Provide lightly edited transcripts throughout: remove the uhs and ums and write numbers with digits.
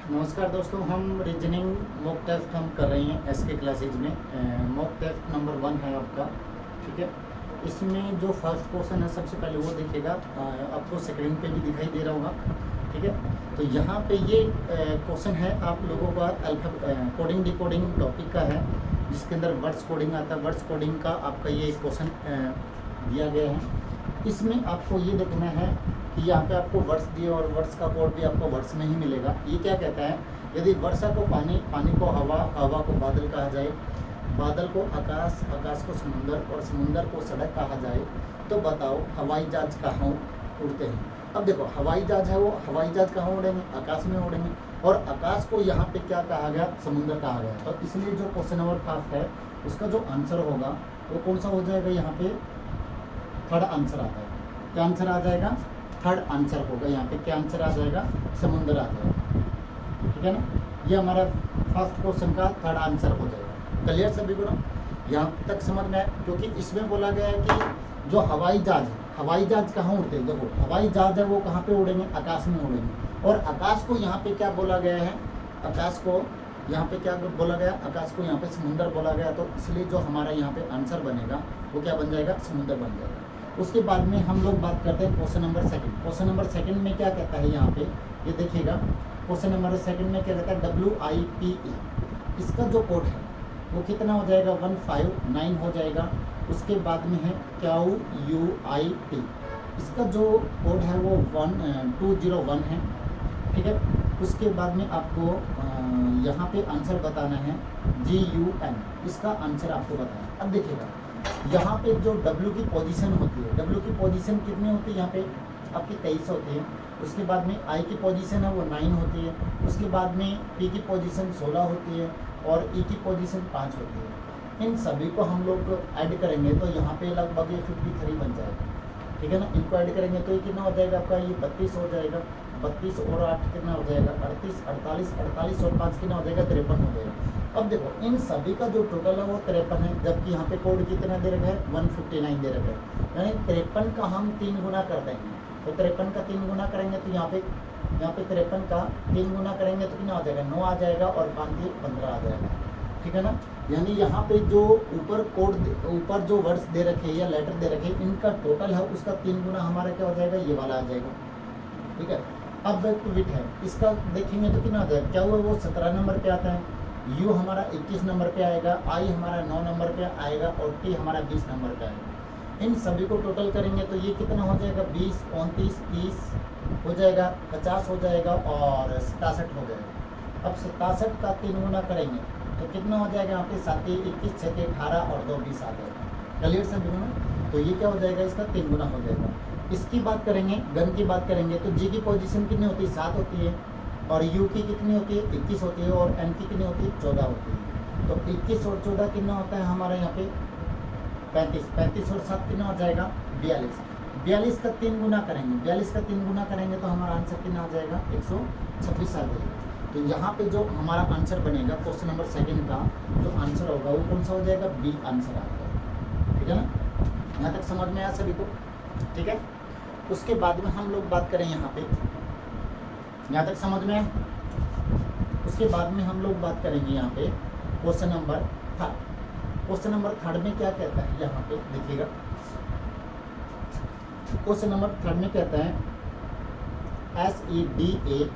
नमस्कार दोस्तों, हम रीजनिंग मॉक टेस्ट हम कर रहे हैं एसके क्लासेज में। मॉक टेस्ट नंबर 1 है आपका। ठीक है, इसमें जो फर्स्ट क्वेश्चन है सबसे पहले वो देखिएगा, आपको स्क्रीन पे भी दिखाई दे रहा होगा। ठीक है, तो यहाँ पे ये क्वेश्चन है आप लोगों का कोडिंग डिकोडिंग टॉपिक का है, जिसके अंदर वर्ड्स कोडिंग आता है। वर्ड्स कोडिंग का आपका ये क्वेश्चन दिया गया है। इसमें आपको ये देखना है कि यहाँ पे आपको वर्ड्स दिए और वर्ड्स का कोड भी आपको वर्ड्स में ही मिलेगा। ये क्या कहता है, यदि वर्षा को पानी, पानी को हवा, हवा को बादल कहा जाए, बादल को आकाश, आकाश को समुंदर और समुंदर को सड़क कहा जाए, तो बताओ हवाई जहाज कहाँ उड़ते हैं। अब देखो, हवाई जहाज है वो हवाई जहाज कहाँ उड़ेंगे, आकाश में उड़ेंगे, और आकाश को यहाँ पे क्या कहा गया, समुंदर कहा गया। तो इसलिए जो क्वेश्चन नंबर 5 है उसका जो आंसर होगा वो कौन सा हो जाएगा, यहाँ पे थर्ड आंसर आता है। क्या आंसर आ जाएगा, थर्ड आंसर होगा। यहाँ पे क्या आंसर आ जाएगा, समुंदर आ जाएगा। ठीक है ना, ये हमारा फर्स्ट क्वेश्चन का थर्ड आंसर हो जाएगा। क्लियर सभी को ना, यहाँ तक समझ में आया। क्योंकि इसमें बोला गया है कि जो हवाई जहाज है, हवाई जहाज कहाँ उड़ते हैं। देखो, हवाई जहाज है वो कहाँ पे उड़ेंगे, आकाश में उड़ेंगे। और आकाश को यहाँ पे क्या बोला गया है, आकाश को यहाँ पे क्या बोला गया, आकाश को यहाँ पे समुंदर बोला गया। तो इसलिए जो हमारा यहाँ पे आंसर बनेगा वो क्या बन जाएगा, समुंदर बन जाएगा। उसके बाद में हम लोग बात करते हैं question number second. Question number second में क्या कहता है, यहाँ पे ये देखिएगा, क्वेश्चन नंबर सेकंड में क्या कहता है, WIPE। इसका जो कोड है वो कितना हो जाएगा, 159 हो जाएगा। उसके बाद में है QUIT, इसका जो कोड है वो 201 है। ठीक है, उसके बाद में आपको यहाँ पे आंसर बताना है GUN, इसका आंसर आपको बताना है। अब देखिएगा, यहाँ पे जो W की पोजीशन होती है, W की पोजीशन कितनी होती है, यहाँ पे आपकी 23 होती है। उसके बाद में I की पोजीशन है वो 9 होती है। उसके बाद में P की पोजीशन 16 होती है और E की पोजीशन 5 होती है। इन सभी को हम लोग ऐड करेंगे तो यहाँ पे लगभग ये 53 बन जाएगा। ठीक है ना, इनको ऐड करेंगे तो ये कितना हो जाएगा आपका, ये 32 हो जाएगा। 32 और 8 कितना हो जाएगा, 38, 48, 48 और 5 कितना हो जाएगा, 53 हो जाएगा। अब देखो, इन सभी का जो टोटल है वो 53 है, जबकि यहाँ पे कोड कितना दे रखा है, 159 दे रखा है। यानी 53 का हम 3 गुना कर देंगे। तो 53 का 3 गुना करेंगे तो यहाँ पे 53 का 3 गुना करेंगे तो कितना हो जाएगा, 9 आ जाएगा और 5 से 15 आ जाएगा। ठीक है ना, यानी यहाँ पे जो ऊपर कोड, ऊपर जो वर्ड्स दे रखे या लेटर दे रखे, इनका टोटल है उसका 3 गुना हमारा क्या हो जाएगा, ये वाला आ जाएगा। ठीक है, अब विट है, इसका देखेंगे तो कितना आ जाएगा, क्या हुआ, वो 17 नंबर पे आता है। U हमारा 21 नंबर पे आएगा, I हमारा 9 नंबर पे आएगा और T हमारा 20 नंबर पे आएगा। इन सभी को टोटल करेंगे तो ये कितना हो जाएगा, 20, 29, 30 हो जाएगा, 50 हो जाएगा और 67 हो जाएगा। अब 67 का 3 गुना करेंगे तो कितना हो जाएगा, यहाँ पे 7, 21, 6, 18 और 2, 20 आ जाएगा। क्लियर सभी को, तो ये क्या हो जाएगा, इसका 3 गुना हो जाएगा। इसकी बात करेंगे, गन की बात करेंगे तो G की पोजीशन कितनी होती है, 7 होती है, और U की कितनी होती है, 21 होती है, और N की कितनी होती है, 14 होती है। तो 21 और 14 कितना होता है हमारा यहाँ पे 35, 35 और 7 कितना हो जाएगा, 42। 42 का 3 गुना करेंगे, 42 का 3 गुना करेंगे तो हमारा आंसर कितना आ जाएगा, 126 आ जाएगा। तो यहाँ पे जो हमारा आंसर बनेगा क्वेश्चन नंबर सेकंड का जो आंसर होगा वो कौन सा हो जाएगा, B आंसर आ जाएगा। ठीक है ना, यहाँ तक समझ में आया सभी को। ठीक है, उसके बाद में हम लोग बात करें यहाँ पे, यहाँ तक समझ में आया। उसके बाद में हम लोग बात करेंगे यहाँ पे question number third. Question number third में क्या कहता है, यहाँ पे देखिएगा, क्वेश्चन नंबर थर्ड में कहता है SEDATIVE,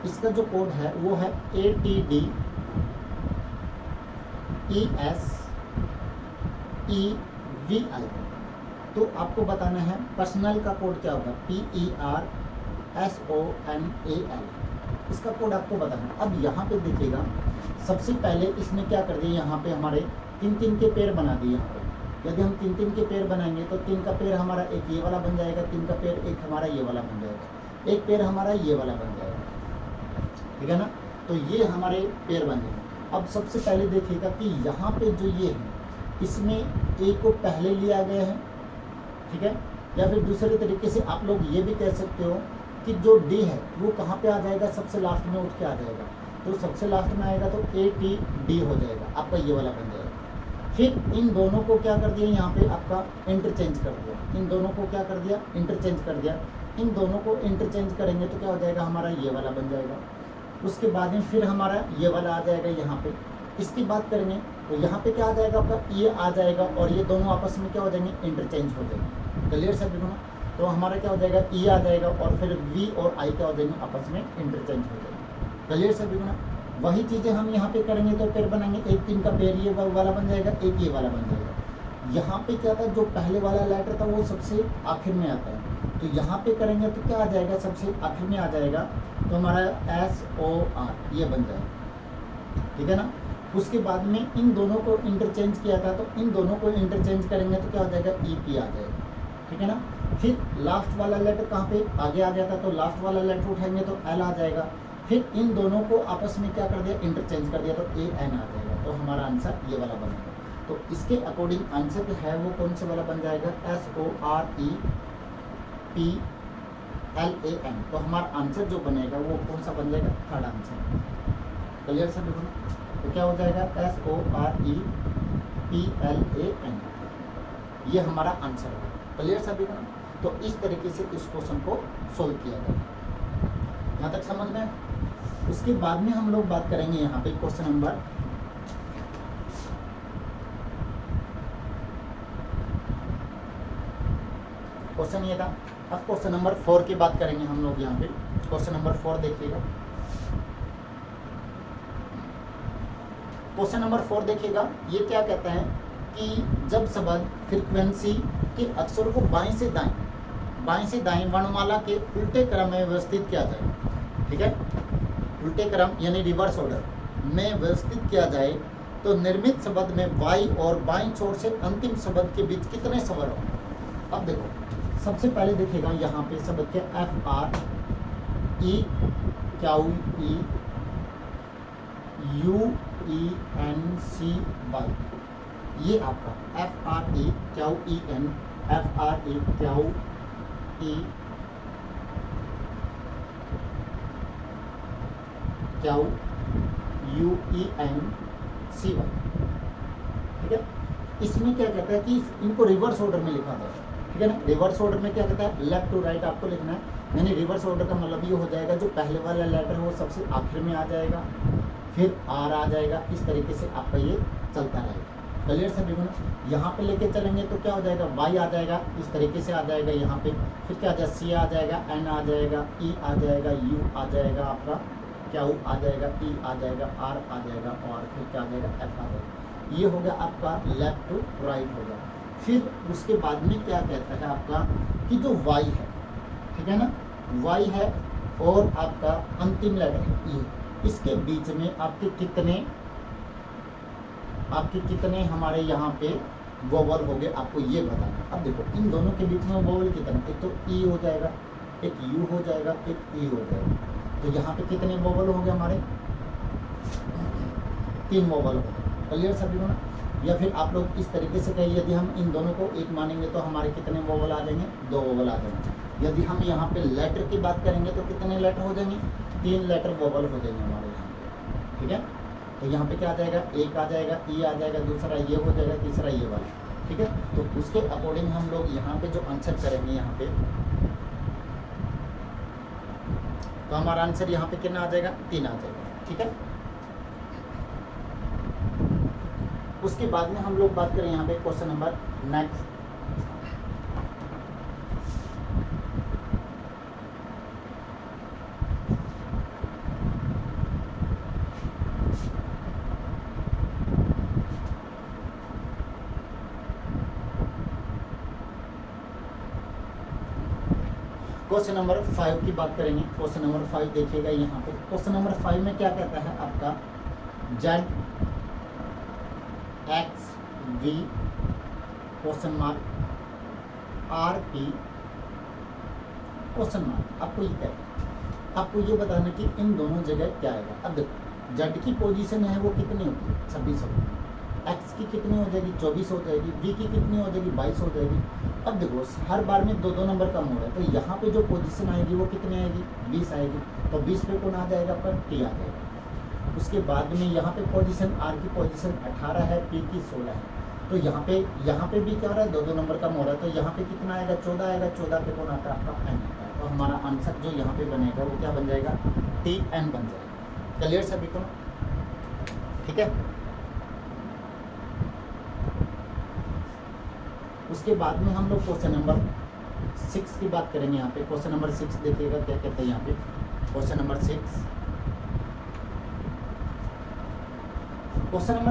इसका जो कोड है वो है ATDESEVI। तो आपको बताना है पर्सनल का कोड क्या होगा, PERSONAL, इसका कोड आपको बताना है। अब यहाँ पे देखिएगा, सबसे पहले इसने क्या कर दिया, यहाँ पे हमारे 3-3 के पेड़ बना दिए। यहाँ पे यदि हम 3-3 के पेड़ बनाएंगे तो 3 का पेड़ हमारा एक ये वाला बन जाएगा, 3 का पेड़ एक हमारा ये वाला बन जाएगा, एक पेड़ हमारा ये वाला बन जाएगा। ठीक है ना, तो ये हमारे पेड़ बन जाएंगे। अब सबसे पहले देखिएगा कि यहाँ पे जो ये है इसमें A को पहले लिया गया है। ठीक है, या फिर दूसरे तरीके से आप लोग ये भी कह सकते हो कि जो D है वो कहाँ पे आ जाएगा, सबसे लास्ट में उठ के आ जाएगा। तो सबसे लास्ट में आएगा तो ATD हो जाएगा, आपका ये वाला बन जाएगा। फिर इन दोनों को क्या कर दिया, यहाँ पे आपका इंटरचेंज कर दिया, इन दोनों को क्या कर दिया, इंटरचेंज कर दिया। इन दोनों को इंटरचेंज करेंगे तो क्या हो जाएगा, हमारा ये वाला बन जाएगा। उसके बाद में फिर हमारा ये वाला आ जाएगा यहाँ पे। इसकी बात करेंगे तो यहाँ पे क्या आ जाएगा आपका, ये आ जाएगा और ये दोनों आपस में क्या हो जाएंगे, इंटरचेंज हो जाएंगे। क्लियर सर देखो ना, तो हमारा क्या हो जाएगा, ई आ जाएगा और फिर वी और आई क्या हो जाएंगे, आपस में इंटरचेंज हो जाएंगे। क्लियर सर देखो ना, वही चीज़ें हम यहाँ पे करेंगे तो पेयर बनाएंगे, एक तीन का पेयर ये वाला बन जाएगा, एक ये वाला बन जाएगा। यहाँ पे क्या था, जो पहले वाला लेटर था वो सबसे आखिर में आता है, तो यहाँ पे करेंगे तो क्या आ जाएगा, सबसे आखिर में आ जाएगा, तो हमारा SOR ये बन जाएगा, ठीक है ना। उसके बाद में इन दोनों को इंटरचेंज किया था, तो इन दोनों को इंटरचेंज करेंगे तो क्या हो जाएगा, EP आ जाएगा, ठीक है ना। फिर लास्ट वाला लेटर कहाँ पे आगे आ गया था, तो लास्ट वाला लेटर उठाएंगे तो L आ जाएगा। फिर इन दोनों को आपस में क्या कर दिया, इंटरचेंज कर दिया, तो AN आ जाएगा, तो हमारा आंसर ये वाला बनेगा। तो इसके अकॉर्डिंग आंसर जो है वो कौन से वाला बन जाएगा, SOREPLAN। तो हमारा आंसर जो बनेगा वो कौन सा बन जाएगा, थर्ड आंसर। क्लियर सर देखो ना, तो क्या हो जाएगा, SOREPLAN, ये हमारा आंसर है। क्लियर सर देखो ना, तो इस तरीके से इस क्वेश्चन को सोल्व किया जाए, यहाँ तक समझ में। उसके बाद में हम लोग बात करेंगे यहाँ पे क्वेश्चन ये था। अब क्वेश्चन नंबर 4 की बात करेंगे हम लोग यहाँ पे। क्वेश्चन नंबर 4 देखिएगा, क्वेश्चन नंबर 4 देखिएगा, ये क्या कहता है कि जब शब्द फ्रीक्वेंसी के अक्षरों को बाएं से दाएं वर्णमाला के उल्टे क्रम में व्यवस्थित किया जाए, ठीक है, उल्टे क्रम यानी रिवर्स ऑर्डर में व्यवस्थित किया जाए, तो निर्मित शब्द में बाई और बाईं छोर से अंतिम शब्द के बीच कितने स्वर होंगे। अब देखो, सबसे पहले देखिएगा यहाँ पे शब्द के FREQUENCY, ये आपका FREQUENCY ठीक है। इसमें क्या कहता है कि इनको रिवर्स ऑर्डर में लिखा जाए, ठीक है ना। रिवर्स ऑर्डर में क्या कहता है, लेफ्ट टू राइट आपको लिखना है, यानी रिवर्स ऑर्डर का मतलब ये हो जाएगा, जो पहले वाला लेटर है वो सबसे आखिर में आ जाएगा, फिर R आ जाएगा, इस तरीके से आपका ये चलता रहेगा। क्लियर सर देखो ना, यहाँ पे लेके चलेंगे तो क्या हो जाएगा, Y आ जाएगा, इस तरीके से आ जाएगा यहाँ पे, फिर क्या आ जाएगा, C आ जाएगा, N आ जाएगा, E आ जाएगा, U आ जाएगा, आपका Q आ जाएगा, E आ जाएगा, R आ जाएगा, और फिर क्या आ जाएगा, F आ जाएगा। ये हो गया आपका लेफ्ट टू राइट हो गया। फिर उसके बाद में क्या कहता है आपका कि जो Y है, ठीक है ना, Y है और आपका अंतिम लेटर है E, इसके बीच में आपके कितने हमारे यहाँ पे वोवल हो गए, आपको ये बताना। अब देखो इन दोनों के बीच में वोवल कितने, एक तो E हो जाएगा, एक U हो जाएगा, एक E हो जाएगा, तो यहाँ पे कितने वोवल हो गए हमारे, 3 वोवल हो गए। क्लियर सभी को ना। या फिर आप लोग इस तरीके से कहिए, यदि हम इन दोनों को एक मानेंगे तो हमारे कितने वोवल आ जाएंगे, 2 वोवल आ जाएंगे। यदि हम यहाँ पे लेटर की बात करेंगे तो कितने लेटर हो जाएंगे, 3 लेटर वोवल हो जाएंगे हमारे यहाँ पे, ठीक है। तो यहाँ पे क्या आ जाएगा, एक आ जाएगा, ई आ जाएगा, दूसरा ये हो जाएगा, तीसरा ये वाला, ठीक है। तो उसके अकॉर्डिंग हम लोग यहाँ पे जो आंसर करेंगे यहाँ पे, तो हमारा आंसर यहाँ पे कितना आ जाएगा, 3 आ जाएगा, ठीक है। उसके बाद में हम लोग बात करें यहाँ पे question number next. Question number 5 की बात करेंगे। क्वेश्चन नंबर 5 देखिएगा यहाँ पे। क्वेश्चन नंबर 5 में क्या कहता है आपका, Z X V question mark R P question mark. आपको ये क्या, आपको ये बताना कि इन दोनों जगह क्या आएगा। अब देखो Z की पोजीशन है वो कितनी होगी, 26 होगी, X की कितनी हो जाएगी, 24 हो जाएगी, V की कितनी हो जाएगी, 22 हो जाएगी। अब देखो हर बार में 2-2 नंबर कम हो रहा है, तो यहाँ पे जो पोजीशन आएगी वो कितनी आएगी, 20 आएगी। तो 20 पे कौन आ जाएगा, आपका T आ जाएगा। उसके बाद में यहाँ पे पोजीशन R की पोजीशन 18 है, P की 16 है, तो यहाँ पे भी क्या हो रहा है, 2 नंबर कम हो रहा है, तो यहाँ पे कितना आएगा, 14 आएगा। 14 पे कौन आता है, आपका n आता है। तो हमारा आंसर जो यहाँ पे बनेगा वो क्या बन जाएगा, TN बन जाएगा। क्लियर सभी को, ठीक है। उसके बाद में हम लोग क्वेश्चन नंबर 6 की बात करेंगे। यहाँ पे क्वेश्चन नंबर 6 देखिएगा क्या कहते हैं यहाँ पे। क्वेश्चन नंबर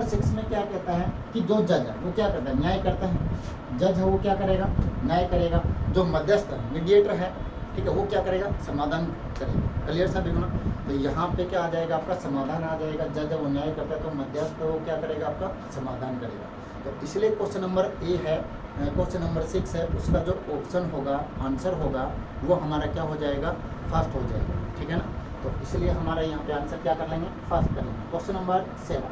6 में क्या कहता है कि जो जज है वो क्या करता है, न्याय करता है। जज है वो क्या करेगा, न्याय करेगा। जो मध्यस्थ है, मीडिएटर है, ठीक है, वो क्या करेगा, समाधान करेगा। क्लियर सा बिल्कुल। तो यहाँ पे क्या आ जाएगा, आपका समाधान आ जाएगा। जज है वो न्याय करता है, तो मध्यस्थ वो क्या करेगा, आपका समाधान करेगा। तो इसलिए क्वेश्चन नंबर ए है, क्वेश्चन नंबर 6 है, उसका जो ऑप्शन होगा, आंसर होगा, वो हमारा क्या हो जाएगा, फर्स्ट हो जाएगा, ठीक है ना। तो इसलिए हमारा यहाँ पे आंसर क्या कर लेंगे, फर्स्ट कर लेंगे। क्वेश्चन नंबर 7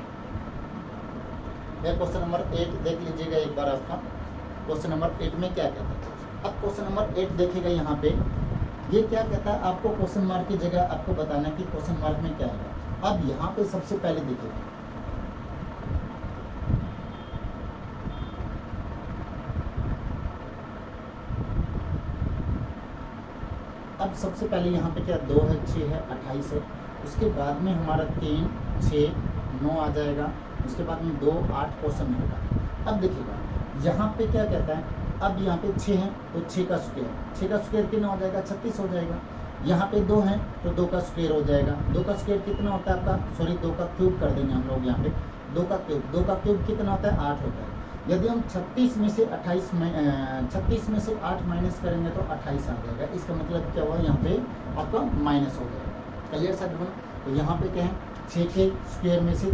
या क्वेश्चन नंबर 8 देख लीजिएगा एक बार आपका। क्वेश्चन नंबर 8 में क्या कहता है। अब क्वेश्चन नंबर 8 देखिएगा यहाँ पे, ये क्या कहता है, आपको क्वेश्चन मार्क की जगह आपको बताना कि क्वेश्चन मार्क में क्या आएगा। अब यहाँ पे सबसे पहले देखिएगा, अब सबसे पहले यहाँ पे क्या 2 है, 6 है, 28 है। उसके बाद में हमारा 3, 6, 9 आ जाएगा। उसके बाद में 2, 8 क्वेश्चन होगा। अब देखिएगा यहाँ पे क्या कहता है, अब यहाँ पे 6 है तो 6 का स्क्वायर, 6 का स्क्वायर कितना हो जाएगा, 36 हो जाएगा। यहाँ पे 2 है तो 2 का स्क्वायर हो जाएगा। 2 का स्क्वायर कितना होता है आपका, सॉरी 2 का क्यूब कर देंगे हम लोग यहाँ पे। 2 का क्यूब कितना होता है, 8 होता है। यदि हम 36 में से 8 माइनस करेंगे तो 28 आ जाएगा। इसका मतलब क्या हुआ, यहाँ पे आपका माइनस हो जाएगा। क्लियर सा बिल्कुल। तो यहाँ पे क्या है, 6 के स्क्वायर में से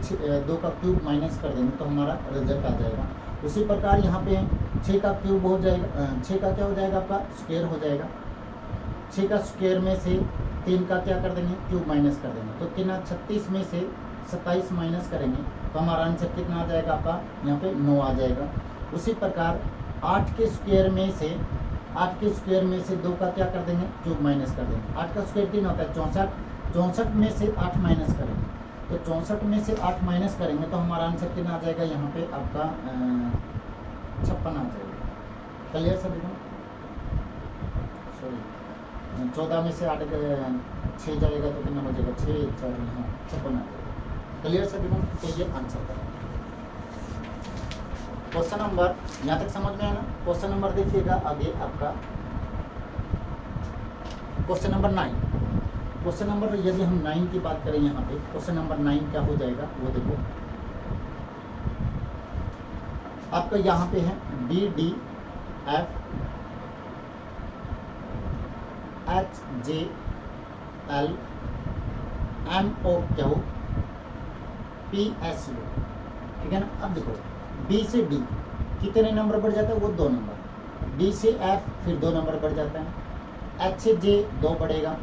2 का क्यूब माइनस कर देंगे तो हमारा रिजल्ट आ जाएगा। उसी प्रकार यहाँ पे 6 का क्यूब हो जाएगा, 6 का क्या हो जाएगा, आपका स्क्वायर हो जाएगा। 6 का स्क्वायर में से 3 का क्या कर देंगे, क्यूब माइनस कर देंगे। तो कितना, 36 में से 27 माइनस करेंगे तो हमारा आंसर कितना आ जाएगा, आपका यहाँ पे 9 आ जाएगा। उसी प्रकार 8 के स्क्वायर में से 2 का क्या कर देंगे, क्यूब माइनस कर देंगे। 8 का स्क्वायर कितना होता है, 64। 64 में से 8 माइनस करेंगे तो 64 में से 8 माइनस करेंगे तो हमारा आंसर कितना आ जाएगा, यहाँ पे आपका 56 आ जाएगा। क्लियर सर, सॉरी 14 में से 8 6 जाएगा तो कितना बचेगा, 6 4 यहाँ 56 आ जाएगा। क्लियर सर, तो ये आंसर करें। क्वेश्चन नंबर यहाँ तक समझ में आया ना। क्वेश्चन नंबर देखिएगा आगे आपका क्वेश्चन नंबर 9। क्वेश्चन नंबर यदि हम 9 की बात करें यहाँ पे, क्वेश्चन नंबर 9 क्या हो जाएगा वो देखो। आपका यहाँ पे है DD F H J L M O Q P S U, ठीक है ना। अब देखो B से D कितने नंबर बढ़ जाता है, वो 2 नंबर। D से F फिर 2 नंबर बढ़ जाता है। H से J 2 बढ़ेगा।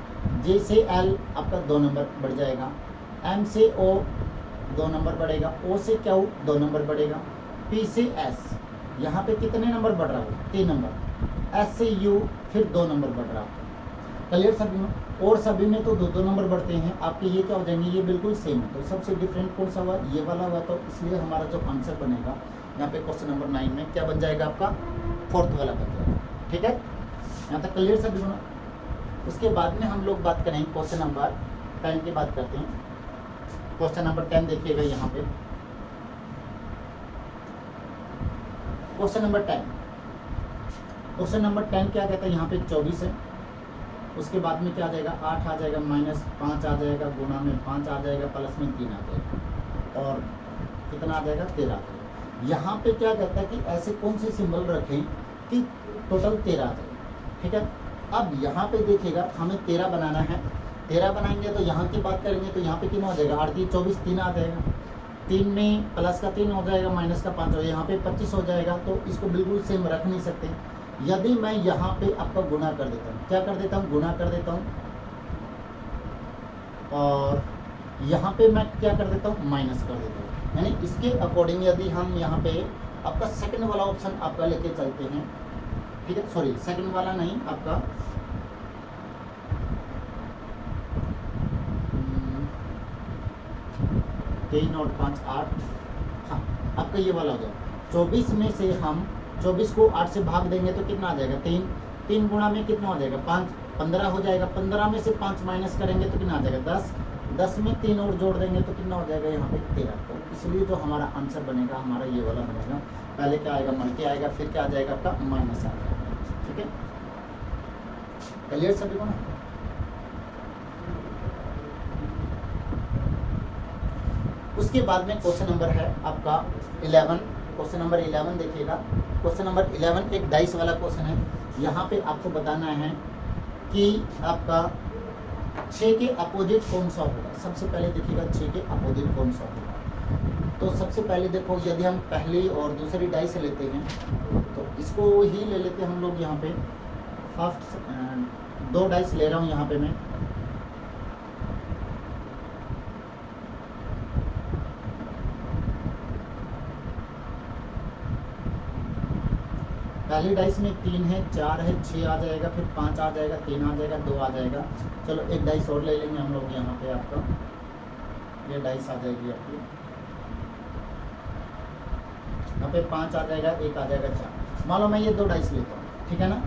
J से L आपका 2 नंबर बढ़ जाएगा। M से O 2 नंबर बढ़ेगा। O से Q 2 नंबर बढ़ेगा। P से S यहाँ पे कितने नंबर बढ़ रहा है, 3 नंबर। S से U फिर 2 नंबर बढ़ रहा है। क्लियर सभी में, और सभी में तो 2 नंबर बढ़ते हैं। आपके ये क्या हो जाएंगे, ये बिल्कुल सेम है। तो सबसे डिफरेंट कौन सा हुआ, ये वाला हुआ। तो इसलिए हमारा जो आंसर बनेगा यहाँ पे क्वेश्चन नंबर 9 में क्या बन जाएगा, आपका 4th वाला बन जाएगा, ठीक है। यहाँ तक क्लियर सभी में। उसके बाद में हम लोग बात करेंगे क्वेश्चन नंबर 10 की बात करते हैं। क्वेश्चन नंबर 10 देखिएगा यहाँ पे। क्वेश्चन नंबर 10 क्या कहता है, यहाँ पे 24 है। उसके बाद में क्या आ जाएगा, 8 आ जाएगा, -5 आ जाएगा, गुणा में 5 आ जाएगा, प्लस में 3 आ जाएगा, और कितना आ जाएगा, 13 आ जाएगा। यहाँ पे क्या कहता है कि ऐसे कौन से सिंबल रखें कि टोटल 13 आ जाएगा, ठीक है। अब यहाँ पे देखिएगा हमें 13 बनाना है। 13 बनाएंगे तो यहाँ की बात करेंगे तो यहाँ पे कितना हो जाएगा, 8 3 24, 3 आ जाएगा। 3 में प्लस का 3 हो जाएगा, माइनस का 5 हो जाएगा, यहाँ पे 25 हो जाएगा। तो इसको बिल्कुल सेम रख नहीं सकते। यदि मैं यहाँ पे आपका गुना कर देता हूँ, क्या कर देता हूँ, गुना कर देता हूँ, और यहाँ पे मैं क्या कर देता हूँ, माइनस कर देता हूँ। यानी इसके अकॉर्डिंग यदि हम यहाँ पे आपका सेकंड वाला ऑप्शन आपका लेके चलते हैं, ठीक है, सॉरी सेकंड वाला नहीं, आपका 3 और 5 8, हाँ आपका ये वाला हो जाएगा। 24 में से हम 24 को 8 से भाग देंगे तो कितना आ जाएगा 3, 3 गुणा में कितना हो जाएगा 5, 15 हो जाएगा। 15 में से 5 माइनस करेंगे तो कितना आ जाएगा 10, 10 में 3 और जोड़ देंगे तो कितना हो जाएगा यहाँ पे 13। तो इसलिए जो हमारा आंसर बनेगा हमारा ये वाला बनेगा। पहले क्या आएगा मल्टी आएगा, फिर क्या आ जाएगा आपका माइनस आएगा। ठीक है, क्लियर सभी को ना। उसके बाद में क्वेश्चन नंबर है आपका 11। क्वेश्चन नंबर 11 देखिएगा। क्वेश्चन नंबर 11 एक डाइस वाला क्वेश्चन है। यहाँ पे आपको बताना है कि आपका 6 के अपोजिट कौन सा होगा। सबसे पहले देखिएगा 6 के अपोजिट कौन सा होगा। तो सबसे पहले देखो, यदि हम पहली और दूसरी डाइस लेते हैं तो इसको ही ले लेते हैं हम लोग। यहाँ पे फर्स्ट 2 डाइस ले रहा हूँ यहाँ पे मैं। पहली डाइस में 3 है, 4 है, 6 आ जाएगा, फिर 5 आ जाएगा, 3 आ जाएगा, 2 आ जाएगा। चलो एक डाइस और ले लेंगे हम लोग यहाँ पे। आपका ये डाइस आ जाएगी आपकी, यहाँ पे 5 आ जाएगा, 1 आ जाएगा, 4। मान लो मैं ये 2 डाइस लेता हूँ, ठीक है ना।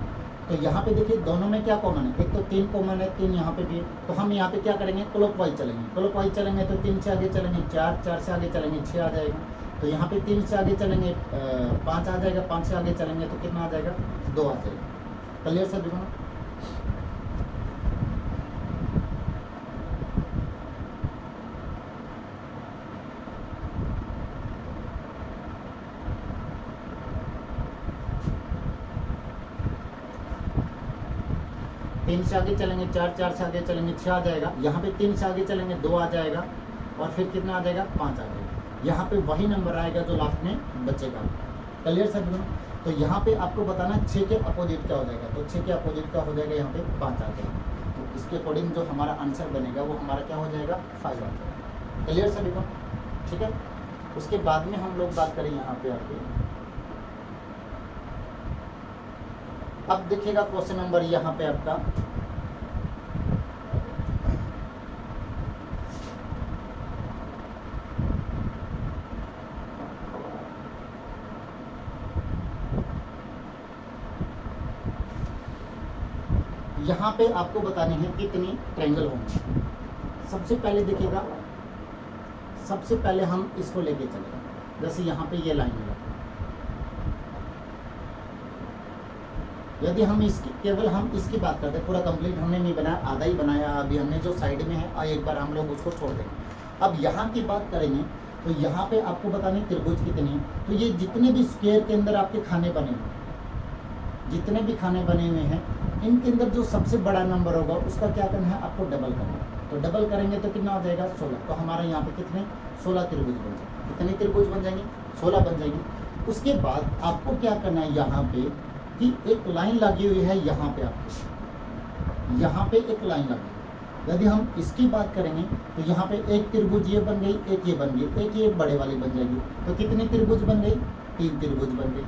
तो यहाँ पे देखिए दोनों में क्या कॉमन है, एक तो 3 कॉमन है, 3 यहाँ पे भी है। तो हम यहाँ पे क्या करेंगे, क्लॉकवाइज चलेंगे। क्लॉकवाइज चलेंगे तो 3 से आगे चलेंगे 4, 4 से आगे चलेंगे 6 आ जाएगा। तो यहाँ पे 3 से आगे चलेंगे 5 आ जाएगा, 5 से आगे चलेंगे तो कितना आ जाएगा 2 आ जाएगा। क्लियर सर देखो ना। तीन से आगे चलेंगे 4, 4 से आगे चलेंगे 6 आ जाएगा। यहाँ पे 3 से आगे चलेंगे 2 आ जाएगा, और फिर कितना आ जाएगा 5 आ जाएगा। यहाँ पे वही नंबर आएगा जो लास्ट में बचेगा। क्लियर सर दोनों। तो यहाँ पे आपको बताना 6 के अपोजिट क्या हो जाएगा। तो 6 के अपोजिट क्या हो जाएगा, यहाँ पे 5 आ जाएगा। तो इसके अकॉर्डिंग जो हमारा आंसर बनेगा वो हमारा क्या हो जाएगा 5 आ जाएगा। क्लियर सर दोनों, ठीक है। उसके बाद में हम लोग बात करें यहाँ पे आपके, अब देखिएगा क्वेश्चन नंबर यहाँ पे आपका यहाँ पे आपको बताने हैं कितनी ट्रायंगल होंगे। सबसे पहले देखिएगा, सबसे पहले हम इसको लेके चलेंगे। जैसे यहाँ पे ये लाइन है, यदि हम इसकी केवल हम इसकी बात करते हैं, पूरा कंप्लीट हमने नहीं बनाया, आधा ही बनाया अभी हमने, जो साइड में है और एक बार हम लोग उसको छोड़ देंगे। अब यहाँ की बात करेंगे तो यहाँ पे आपको बताने त्रिभुज कितनी है। तो ये जितने भी स्क्वायर के अंदर आपके खाने बने हुए, जितने भी खाने बने हुए हैं, इनके अंदर जो सबसे बड़ा नंबर होगा उसका क्या करना है, आपको डबल करना है। तो डबल करेंगे तो कितना हो जाएगा 16। तो हमारा यहाँ पे कितने 16 त्रिभुज बन जाएंगे। कितने त्रिभुज बन जाएंगे 16 बन जाएंगे। उसके बाद आपको क्या करना है, यहाँ पे कि एक लाइन लगी हुई है, यहाँ पे आपको यहाँ पे एक लाइन लगी। यदि हम इसकी बात करेंगे तो यहाँ पे एक त्रिभुज ये बन गई, एक ये बन गई, एक ये बड़े वाली बन जाएगी। तो कितनी त्रिभुज बन गई, 3 त्रिभुज बन गई।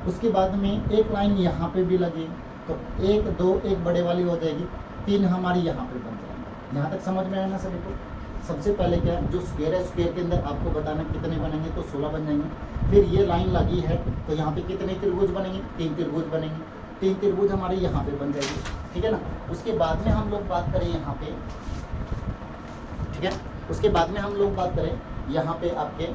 उसके बाद में एक लाइन यहाँ पे भी लगी, तो 1 2 एक बड़े वाली हो जाएगी, 3 हमारी यहाँ पे बन जाएगी। यहाँ तक समझ में आया ना सभी को। सबसे पहले क्या है, जो स्क्वायर है स्क्वायर के अंदर आपको बताना कितने बनेंगे, तो 16 बन जाएंगे। फिर ये लाइन लगी है तो यहाँ पे कितने त्रिभुज बनेंगे, 3 त्रिभुज बनेंगे। 3 त्रिभुज हमारे यहाँ पे बन जाएगी, ठीक है ना। उसके बाद में हम लोग बात करें यहाँ पे, ठीक है, उसके बाद में हम लोग बात करें यहाँ पे आपके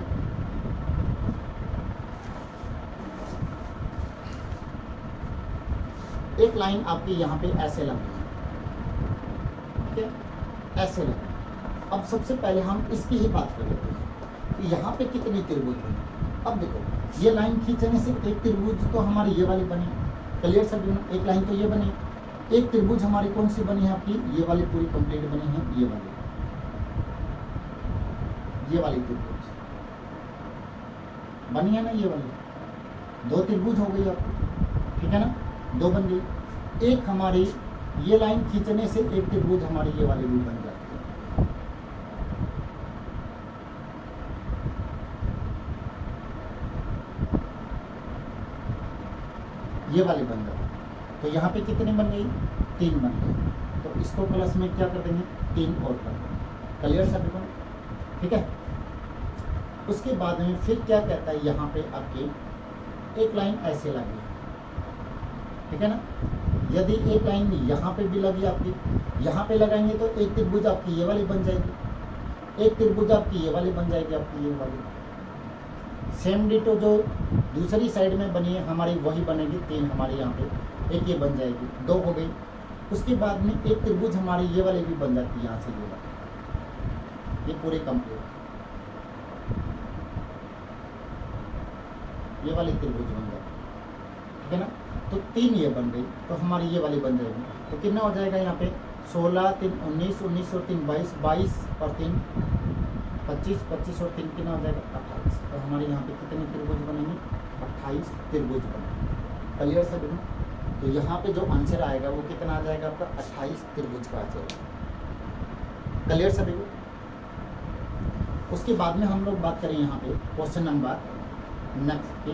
एक लाइन आपकी यहाँ पे ऐसे लगी, ठीक है, ऐसे लगी। अब सबसे पहले हम इसकी ही बात करेंगे कि यहाँ पे कितनी त्रिभुज बनी। अब देखो ये लाइन खींचने से एक त्रिभुज तो हमारी ये वाली बनी। क्लियर सर, एक लाइन तो ये बनी, एक त्रिभुज हमारी कौन सी बनी है आपकी, ये वाली पूरी कंप्लीट बनी है, ये वाली त्रिभुज बनी है ना, ये वाली 2 त्रिभुज हो गई आपकी, ठीक है ना, 2 बन गई। एक हमारी ये लाइन खींचने से एक त्रिभुज हमारी ये वाली भी बन जाती है। ये वाली बन जाती है। तो यहाँ पे कितनी बन गई, 3 बन गई। तो इसको प्लस में क्या कर देंगे, 3 और कर देंगे। क्लियर सर बिल्कुल, ठीक है। उसके बाद में फिर क्या कहता है यहाँ पे आपके एक लाइन ऐसे लगी, ठीक है ना। यदि एक लाइन यहाँ पे भी लगी आपकी, यहाँ पे लगाएंगे तो एक त्रिभुज आपकी ये वाली बन जाएगी, एक त्रिभुज आपकी ये वाली बन जाएगी, आपकी ये वाली। सेम डिटो जो दूसरी साइड में बनी है हमारी वही बनेगी, 3 हमारी यहाँ पे, एक ये बन जाएगी, 2 हो गई। उसके बाद में एक त्रिभुज हमारी ये वाली भी बन जाती है, यहाँ से ये वाली, ये पूरे कंप्लीट, ये वाली त्रिभुज बन जाती है, ठीक है ना। तो 3 ये बन गई, तो हमारी ये वाली बन जाएगी। तो कितना हो जाएगा यहाँ पे 16, 3 19, 19 और 3 22, 22 और 3 25, 25 और 3 कितना हो जाएगा 28। तो हमारे यहाँ पे कितने त्रिभुज बनेंगे, 28 त्रिभुज बनेंगे। क्लियर सभी में। तो यहाँ पे जो आंसर आएगा वो कितना आ जाएगा आपका 28 त्रिभुज का आ जाएगा। क्लियर सभी को। उसके बाद में हम लोग बात करें यहाँ पे क्वेश्चन नंबर नेक्स्ट की।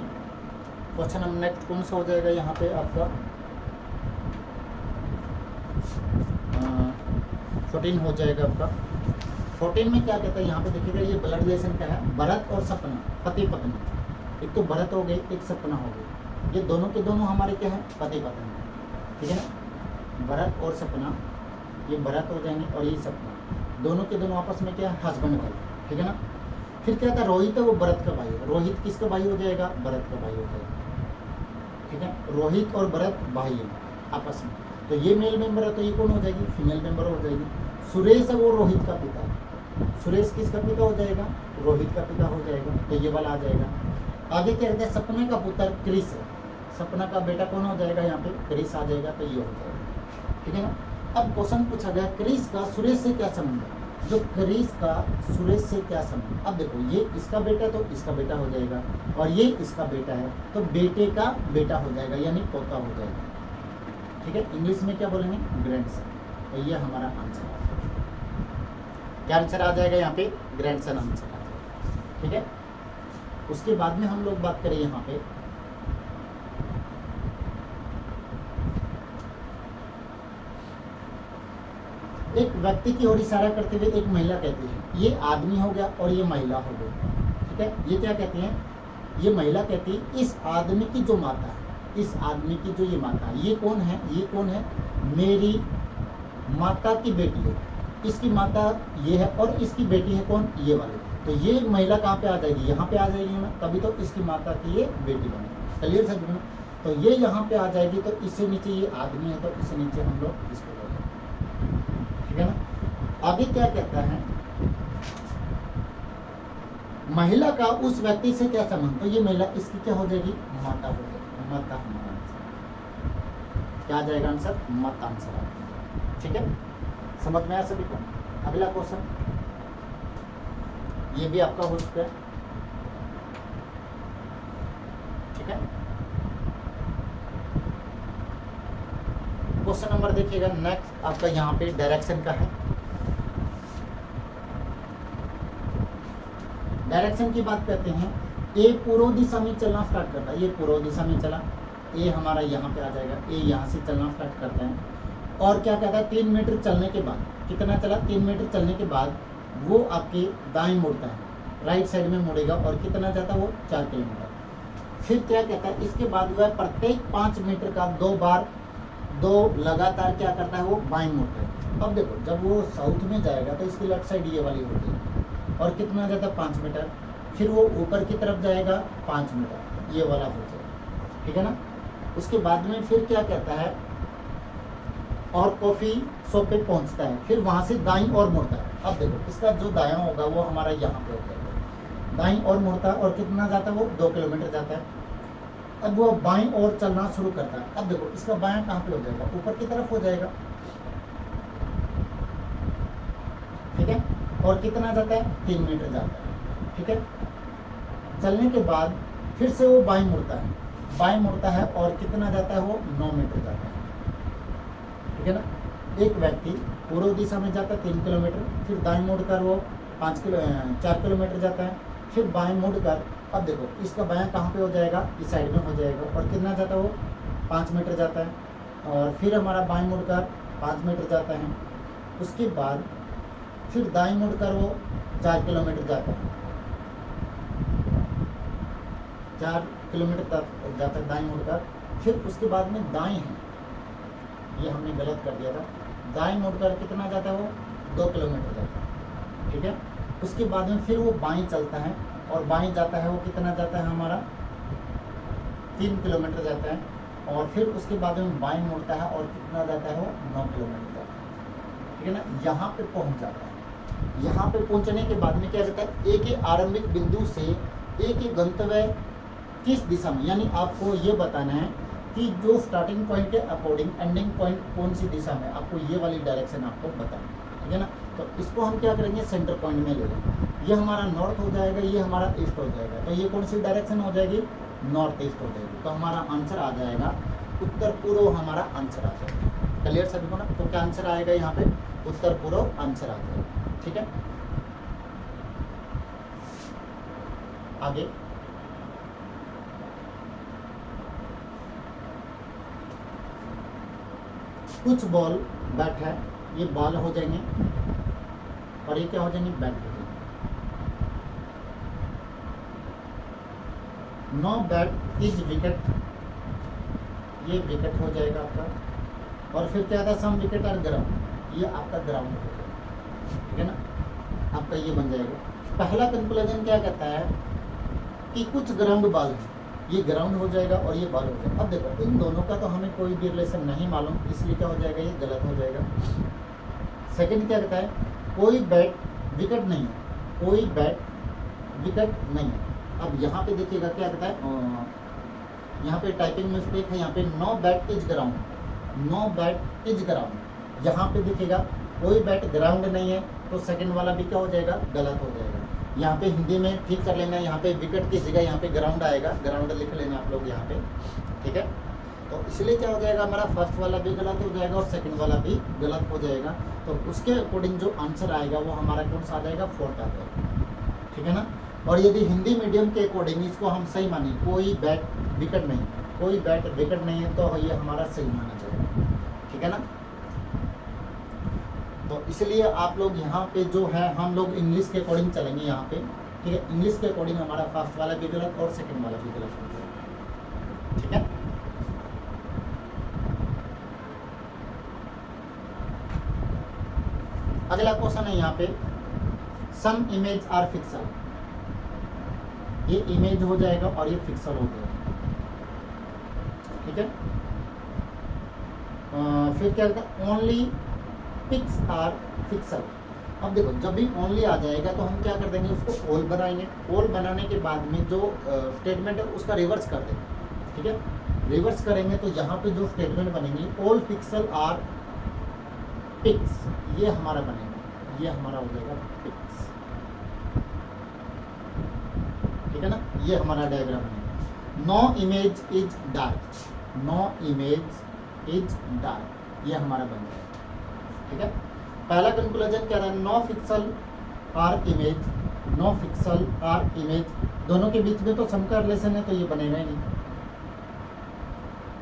क्वेश्चन नंबर नेक्स्ट कौन सा हो जाएगा यहाँ पे आपका 14 हो जाएगा आपका। 14 में क्या कहता है यहाँ पे देखिएगा, ये ब्लड रिलेशन का है, भरत और सपना, पति पत्नी। एक तो भरत हो गई, एक सपना हो गई, ये दोनों के दोनों हमारे क्या है, पति पत्नी, ठीक है ना। भरत और सपना, ये भरत हो जाएंगे और ये सपना, दोनों के दोनों आपस में क्या है, हस्बैंड वाइफ, ठीक है ना। फिर क्या था, रोहित है वो भरत का भाई है, रोहित किसका भाई हो जाएगा, भरत का भाई हो जाएगा, ठीक है। रोहित और भरत भाई है आपस में, तो ये मेल मेंबर है तो ये कौन हो जाएगी, फीमेल मेंबर हो जाएगी। सुरेश है वो रोहित का पिता है, सुरेश किसका पिता हो जाएगा, रोहित का पिता हो जाएगा, तो ये वाला आ जाएगा। आगे क्या कहते हैं, सपना का पुत्र क्रिस है, सपना का बेटा कौन हो जाएगा, यहाँ पे क्रिस आ जाएगा, तो ये हो जाएगा, ठीक है ना। अब क्वेश्चन पूछा गया क्रिस का सुरेश से क्या संबंध है, जो क्रिस का सुरेश से क्या संबंध। अब देखो ये इसका बेटा तो इसका बेटा हो जाएगा, और ये इसका बेटा है तो बेटे का बेटा हो जाएगा, यानी पोता हो जाएगा, ठीक है। इंग्लिश में क्या बोलेंगे, ग्रैंडसन। तो ये हमारा आंसर है, क्या आंसर आ जाएगा यहाँ पे, ग्रैंडसन आंसर आ जाएगा, ठीक है। उसके बाद में हम लोग बात करें यहाँ पे एक व्यक्ति की ओर इशारा करते हुए एक महिला कहती है, ये आदमी हो गया और ये महिला हो गई, ठीक है। ये क्या कहती है, ये महिला कहती है इस आदमी की जो माता है, इस आदमी की जो ये माता है, ये कौन है, ये कौन है, मेरी माता की बेटी है, इसकी माता ये है और इसकी बेटी है कौन, ये वाली। तो ये महिला कहाँ पे आ जाएगी, यहाँ पे आ जाएगी ना, तभी तो इसकी माता की ये बेटी बनेगी। क्लियर समझ में। तो ये यहाँ पे आ जाएगी, तो इससे नीचे ये आदमी है, तो इससे नीचे हम लोग इसको ठीक है ना। आगे क्या कहता है, महिला का उस व्यक्ति से क्या संबंध, तो ये महिला इसकी क्या हो जाएगी, माता हो जाएगी, माता हमारा आंसर क्या आ जाएगा, आंसर माता आंसर आ जाएगा, ठीक है। समझ में आया सभी को। अगला क्वेश्चन ये भी आपका हो चुका है, ठीक है। क्वेश्चन नंबर देखिएगा नेक्स्ट आपका यहाँ पे डायरेक्शन का है। डायरेक्शन की बात करते हैं, ए पूर्व दिशा में चलना स्टार्ट करता है, ये पूर्व दिशा में चला, ए हमारा यहाँ पे आ जाएगा, ए यहाँ से चलना स्टार्ट करता है, और क्या कहता है 3 मीटर चलने के बाद, कितना चला 3 मीटर चलने के बाद वो आपके दाएं मुड़ता है, राइट साइड में मुड़ेगा, और कितना जाता है वो 4 किलोमीटर। फिर क्या कहता है, इसके बाद वह प्रत्येक 5 मीटर का 2 बार 2 लगातार क्या करता है, वो बाएं मुड़ता है। अब देखो जब वो साउथ में जाएगा तो इसकी लेफ्ट साइड ये वाली होती है, और कितना जाता है 5 मीटर, फिर वो ऊपर की तरफ जाएगा 5 मीटर, ये वाला हो जाएगा, ठीक है ना। उसके बाद में फिर क्या कहता है, और कॉफी शॉप पे पहुंचता है, फिर वहां से दाईं ओर मुड़ता है। अब देखो इसका जो दायां होगा वो हमारा यहाँ पे हो जाएगा, दाईं ओर मुड़ता है, और कितना जाता है वो 2 किलोमीटर जाता है। अब वो बाईं ओर चलना शुरू करता है। अब देखो इसका बायां कहाँ पे हो जाएगा, ऊपर की तरफ हो जाएगा, ठीक है। और कितना जाता है 3 मीटर जाता है, ठीक है। चलने के बाद फिर से वो बाईं मुड़ता है, बाएं मुड़ता है, और कितना जाता है वो 9 मीटर जाता है, ठीक है ना। एक व्यक्ति पूर्व दिशा में जाता है 3 किलोमीटर, फिर दाएं मुड़कर वो 4 किलोमीटर जाता है, फिर बाएं मुड़कर, अब देखो इसका बायां कहाँ पे हो जाएगा, इस साइड में हो जाएगा, और कितना जाता है वो 5 मीटर जाता है, और फिर हमारा बाएं मुड़कर 5 मीटर जाता है। उसके बाद फिर दाएं मुड़कर वो 4 किलोमीटर जाता है, 4 किलोमीटर तक जाता है दाएं मुड़कर। फिर उसके बाद में दाएं है, ये हमने गलत कर दिया था, दाएं मुड़कर कितना जाता है वो 2 किलोमीटर जाता है, ठीक है। उसके बाद में फिर वो बाएं चलता है और बाएं जाता है वो कितना जाता है हमारा 3 किलोमीटर जाता है। और फिर उसके बाद में बाएं मुड़ता है और कितना जाता है वो 9 किलोमीटर जाता है, ठीक है ना। यहाँ पे पहुँच जाता है। यहाँ पे पहुँचने के बाद में क्या कहता है, एक ही आरंभिक बिंदु से एक ही गंतव्य किस दिशा में, यानी आपको ये बताना है कि जो स्टार्टिंग पॉइंट के अकॉर्डिंग एंडिंग पॉइंट कौन सी दिशा में, आपको ये वाली डायरेक्शन आपको बताना है, ठीक है ना। तो इसको हम क्या करेंगे, सेंटर पॉइंट में ले लेंगे। ये हमारा नॉर्थ हो जाएगा, ये हमारा ईस्ट हो जाएगा, तो ये कौन सी डायरेक्शन हो जाएगी, नॉर्थ ईस्ट हो जाएगी। तो हमारा आंसर आ जाएगा उत्तर पूर्व, हमारा आंसर आ जाएगा। क्लियर सभी को ना। तो क्या आंसर आएगा यहाँ पे, उत्तर पूर्व आंसर आ जाएगा, ठीक है। आगे कुछ बॉल बैट है, ये बॉल हो जाएंगे और ये क्या हो जाएंगे, बैट हो जाएंगे। 9 बैट इज विकेट, ये विकेट हो जाएगा आपका। और फिर क्या था, सम विकेट आर ग्राउंड, ये आपका ग्राउंड हो जाएगा, ठीक है ना। आपका ये बन जाएगा। पहला कंक्लूजन क्या कहता है कि कुछ ग्राउंड बॉल है, ये ग्राउंड हो जाएगा और ये बॉल हो जाएगा। अब देखो इन दोनों का तो हमें कोई भी रिलेशन नहीं मालूम, इसलिए क्या हो जाएगा, ये गलत हो जाएगा। सेकंड क्या कहता है, कोई बैट विकेट नहीं है, कोई बैट विकेट नहीं है। अब यहाँ पे देखिएगा क्या कहता है, यहाँ पे टाइपिंग मिस्टेक है, यहाँ पे 9 bat is ground, 9 bat is ground. यहाँ पे देखिएगा कोई बैट ग्राउंड नहीं है, तो सेकंड वाला भी क्या हो जाएगा, गलत हो जाएगा। यहाँ पे हिंदी में ठीक कर लेना, यहाँ पे विकेट की जगह यहाँ पे ग्राउंड आएगा, ग्राउंड लिख लेना आप लोग यहाँ पे, ठीक है। तो इसलिए क्या हो जाएगा, हमारा फर्स्ट वाला भी गलत हो जाएगा और सेकंड वाला भी गलत हो जाएगा। तो उसके अकॉर्डिंग जो आंसर आएगा वो हमारा कौन सा आ जाएगा, 4th आ जाएगा, ठीक है ना। और यदि हिंदी मीडियम के अकॉर्डिंग इसको हम सही माने, कोई बैट विकेट नहीं, कोई बैट विकेट नहीं है, तो ये हमारा सही माना जाएगा, ठीक है ना। तो इसलिए आप लोग यहाँ पे जो है, हम लोग इंग्लिश के अकॉर्डिंग चलेंगे यहाँ पे, ठीक है। इंग्लिश के अकॉर्डिंग हमारा फर्स्ट वाला भी गलत और सेकंड वाला भी गलत हो जाएगा, ठीक है। अगला क्वेश्चन है यहाँ पे, सम इमेज आर फिक्सल, ये इमेज हो जाएगा और ये फिक्सल हो जाएगा, ठीक है। फिर क्या कहता है, ओनली पिक्स आर फिक्सल। अब देखो जब भी ओनली आ जाएगा तो हम क्या कर देंगे, उसको ऑल बनाएंगे। ऑल बनाने के बाद में जो स्टेटमेंट है उसका रिवर्स कर देंगे, ठीक है। रिवर्स करेंगे तो यहाँ पे जो स्टेटमेंट बनेंगे, ऑल पिक्सल आर पिक्स, ये हमारा बनेगा, ये हमारा हो जाएगा पिक्स, ठीक है ना। ये हमारा डायग्राम बनेगा। No image is dark, no image is dark, ये हमारा बन जाएगा, ठीक है। पहला कंक्लूजन क्या था, no pixel are image, no pixel are image, दोनों के बीच में तो सम का रिलेशन है, तो ये बनेगा ही नहीं।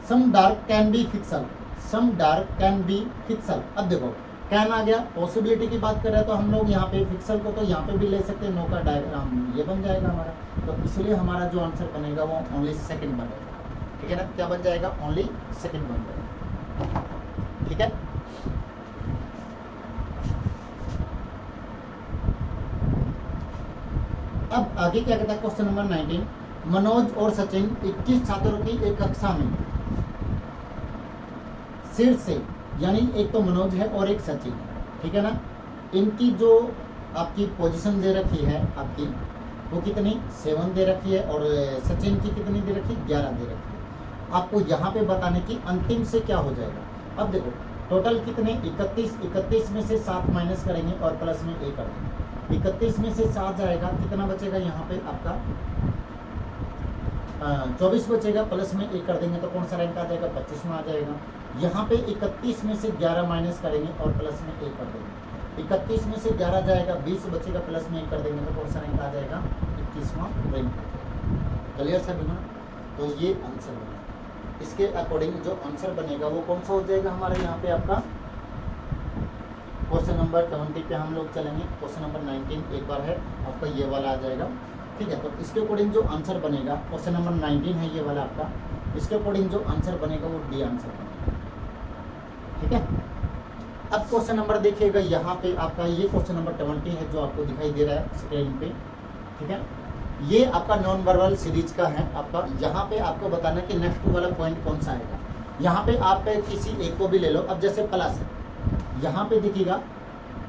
Some dark can be pixel, some dark can be pixel. अब देखो कैन आ गया, पॉसिबिलिटी की बात कर रहे हैं, तो हम लोग यहाँ पे फिक्सल को तो यहाँ पे भी ले सकते हैं, नो का डायग्राम ये बन जाएगा हमारा। तो इसलिए हमारा जो आंसर बनेगा वो ओनली सेकंड बनेगा, ठीक है ना। क्या बन जाएगा, ओनली सेकंड बन जाएगा, ठीक है। अब आगे क्या कहता है, क्वेश्चन नंबर 19, मनोज और सचिन 21 छात्रों की एक कक्षा में शीर्ष से, यानी एक तो मनोज है और एक सचिन, ठीक है ना। इनकी जो आपकी पोजीशन दे रखी है आपकी, वो कितनी 7 दे रखी है, और सचिन की कितनी दे रखी, 11 दे रखी है। आपको यहाँ पे बताने की अंतिम से क्या हो जाएगा। अब देखो टोटल कितने 31 में से 7 माइनस करेंगे और प्लस में 1 कर देंगे। 31 में से 7 जाएगा, कितना बचेगा यहाँ पे आपका 24 बचेगा, प्लस में 1 कर देंगे तो कौन सा रैंक आ जाएगा, 25 में आ जाएगा। यहाँ पे 31 में से 11 माइनस करेंगे और प्लस में 1 कर देंगे। 31 में से 11 जाएगा, 20 बचेगा, प्लस में 1 कर देंगे तो कौन सा रैंक आ जाएगा, 21वां रैंक। Clear sir. तो ये आंसर बनेगा। इसके अकॉर्डिंग जो आंसर बनेगा वो कौन सा हो जाएगा हमारे यहाँ पे आपका क्वेश्चन नंबर 20 पे हम लोग चलेंगे। क्वेश्चन नंबर 19 एक बार है आपका ये वाला आ जाएगा, ठीक है। तो इसके अकॉर्डिंग जो आंसर बनेगा, क्वेश्चन नंबर 19 है ये वाला आपका, इसके अकॉर्डिंग जो आंसर बनेगा वो डी आंसर बनेगा। ठीक है। अब क्वेश्चन नंबर देखिएगा यहाँ पे आपका, ये क्वेश्चन नंबर 20 है जो आपको दिखाई दे रहा है स्क्रीन पे। ठीक है, ये आपका नॉन वर्बल सीरीज का है आपका। यहाँ पे आपको बताना है कि नेक्स्ट वाला पॉइंट कौन सा आएगा। यहाँ पे आप किसी एक को भी ले लो। अब जैसे प्लस है, यहाँ पे देखिएगा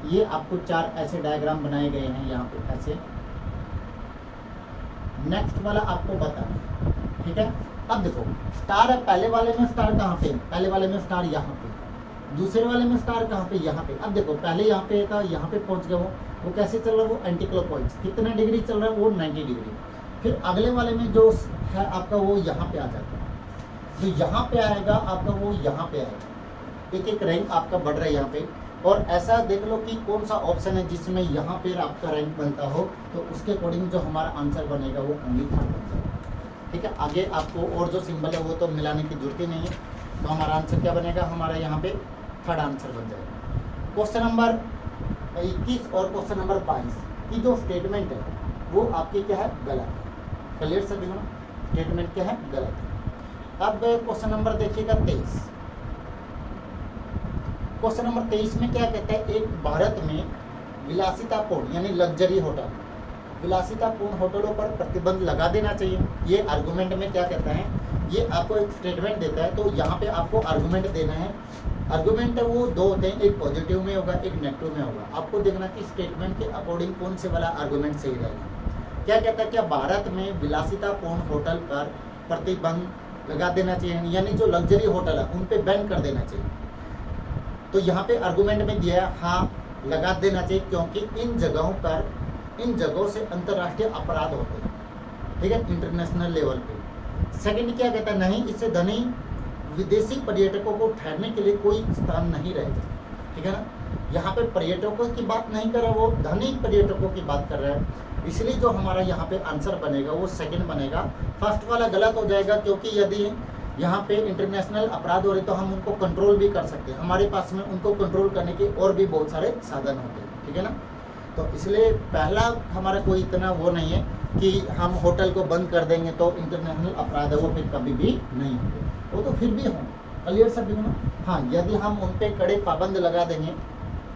ये आपको 4 ऐसे डायग्राम बनाए गए हैं यहाँ पे ऐसे। नेक्स्ट वाला आपको बताना है। ठीक है, अब देखो स्टार है, पहले वाले में स्टार कहाँ पे, पहले वाले में स्टार यहाँ पे, दूसरे वाले में स्टार कहाँ पे, यहाँ पे। अब देखो पहले यहाँ पे था, यहाँ पे पहुंच गया वो कैसे चल रहा है, वो एंटी क्लॉकवाइज कितना डिग्री चल रहा है, वो 90 डिग्री। फिर अगले वाले में जो है आपका वो यहाँ पे आ जाता है, तो यहाँ पे आएगा आपका, वो यहाँ पे आएगा। एक एक रैंक आपका बढ़ रहा है यहाँ पे। और ऐसा देख लो कि कौन सा ऑप्शन है जिसमें यहाँ पे आपका रैंक बनता हो, तो उसके अकॉर्डिंग जो हमारा आंसर बनेगा वो ओनली थर्ड बन जाएगा। ठीक है, आगे आपको और जो सिंबल है वो तो मिलाने की जरूरत ही नहीं है। तो हमारा आंसर क्या बनेगा, हमारा यहाँ पे थर्ड आंसर बन जाएगा। क्वेश्चन नंबर 21 और क्वेश्चन नंबर 22 की जो स्टेटमेंट है वो आपकी क्या है, गलत है। क्लियर सर, देखो स्टेटमेंट क्या है, गलत है। अब क्वेश्चन नंबर देखिएगा 23। क्वेश्चन नंबर 23 में क्या कहता है, एक भारत में विलासितापूर्ण यानी लग्जरी होटल, विलासितापूर्ण होटलों पर प्रतिबंध लगा देना चाहिए। ये आर्गुमेंट में क्या कहता है, ये आपको एक स्टेटमेंट देता है, तो यहाँ पे आपको आर्गुमेंट देना है। आर्गुमेंट वो दो होते हैं, एक पॉजिटिव में होगा, एक नेगेटिव में होगा। आपको देखना कि स्टेटमेंट के अकॉर्डिंग कौन से वाला आर्गुमेंट सही रहेगा। क्या कहता है, क्या भारत में विलासितापूर्ण होटल पर प्रतिबंध लगा देना चाहिए, यानी जो लग्जरी होटल है उन पे बैन कर देना चाहिए। तो यहाँ पे आर्गुमेंट में दिया है हाँ लगा देना चाहिए, क्योंकि इन जगहों से अंतर्राष्ट्रीय अपराध होते हैं। ठीक है, इंटरनेशनल लेवल पे। सेकंड क्या कहता है, नहीं इससे धनी विदेशी पर्यटकों को ठहरने के लिए कोई स्थान नहीं रहेगा। ठीक है ना, यहाँ पे पर्यटकों की बात नहीं कर रहा, वो धनी पर्यटकों की बात कर रहा है। इसलिए जो हमारा यहाँ पे आंसर बनेगा वो सेकंड बनेगा। फर्स्ट वाला गलत हो जाएगा, क्योंकि यदि यहाँ पे इंटरनेशनल अपराध हो रहे तो हम उनको कंट्रोल भी कर सकते हैं, हमारे पास में उनको कंट्रोल करने के और भी बहुत सारे साधन होते हैं। ठीक है ना, तो इसलिए पहला हमारा कोई इतना वो नहीं है कि हम होटल को बंद कर देंगे तो इंटरनेशनल अपराध है वो फिर कभी भी नहीं होंगे, वो तो फिर भी हों। क्लियर सर, ना हाँ, यदि हम उन पे कड़े पाबंद लगा देंगे,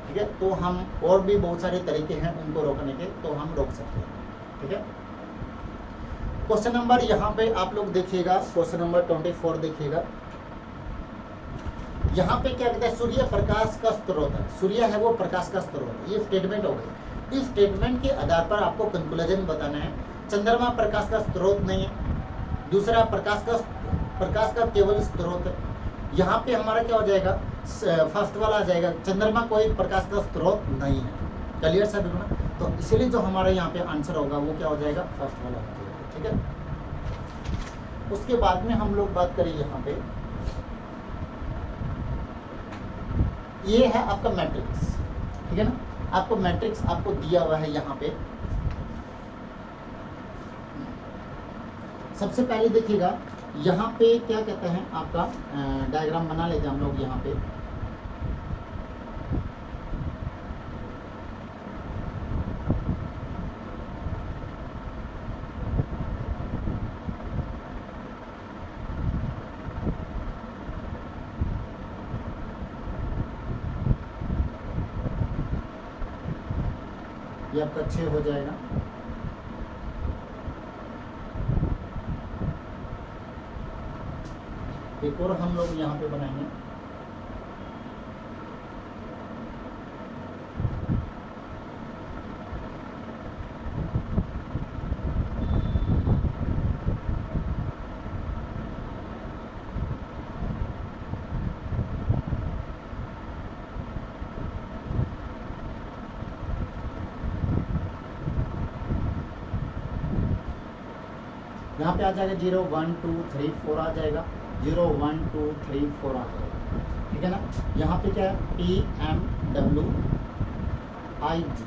ठीक है, तो हम और भी बहुत सारे तरीके हैं उनको रोकने के, तो हम रोक सकते हैं। ठीक है, क्वेश्चन नंबर यहाँ पे आप लोग देखिएगा, क्वेश्चन नंबर 24 देखिएगा। यहाँ पे क्या कहता है, सूर्य प्रकाश का स्रोत है, सूर्य है वो प्रकाश का स्रोत है। ये स्टेटमेंट हो गई। इस स्टेटमेंट के आधार पर आपको कंक्लूजन बताना है। चंद्रमा प्रकाश का स्रोत नहीं है। दूसरा, प्रकाश का केवल स्रोत है। यहाँ पे हमारा क्या हो जाएगा, फर्स्ट वाला आ जाएगा, चंद्रमा कोई प्रकाश का स्रोत नहीं है। क्लियर सर, तो इसलिए जो हमारा यहाँ पे आंसर होगा वो क्या हो जाएगा, फर्स्ट वाला हो जाएगा। ठीक है, उसके बाद में हम लोग बात करें यहाँ पे, ये है आपका मैट्रिक्स। ठीक है ना, आपको मैट्रिक्स आपको दिया हुआ है यहाँ पे। सबसे पहले देखिएगा यहाँ पे क्या कहते हैं, आपका डायग्राम बना लेते हैं हम लोग यहाँ पे। ये आपका 6 हो जाएगा। एक और हम लोग यहाँ पे बनाएंगे। यहाँ पे आ जाएगा 0 1 2 3 4 आ जाएगा, 0 1 2 3 4 आ जाएगा। ठीक है ना, यहाँ पे क्या है, PMWIG,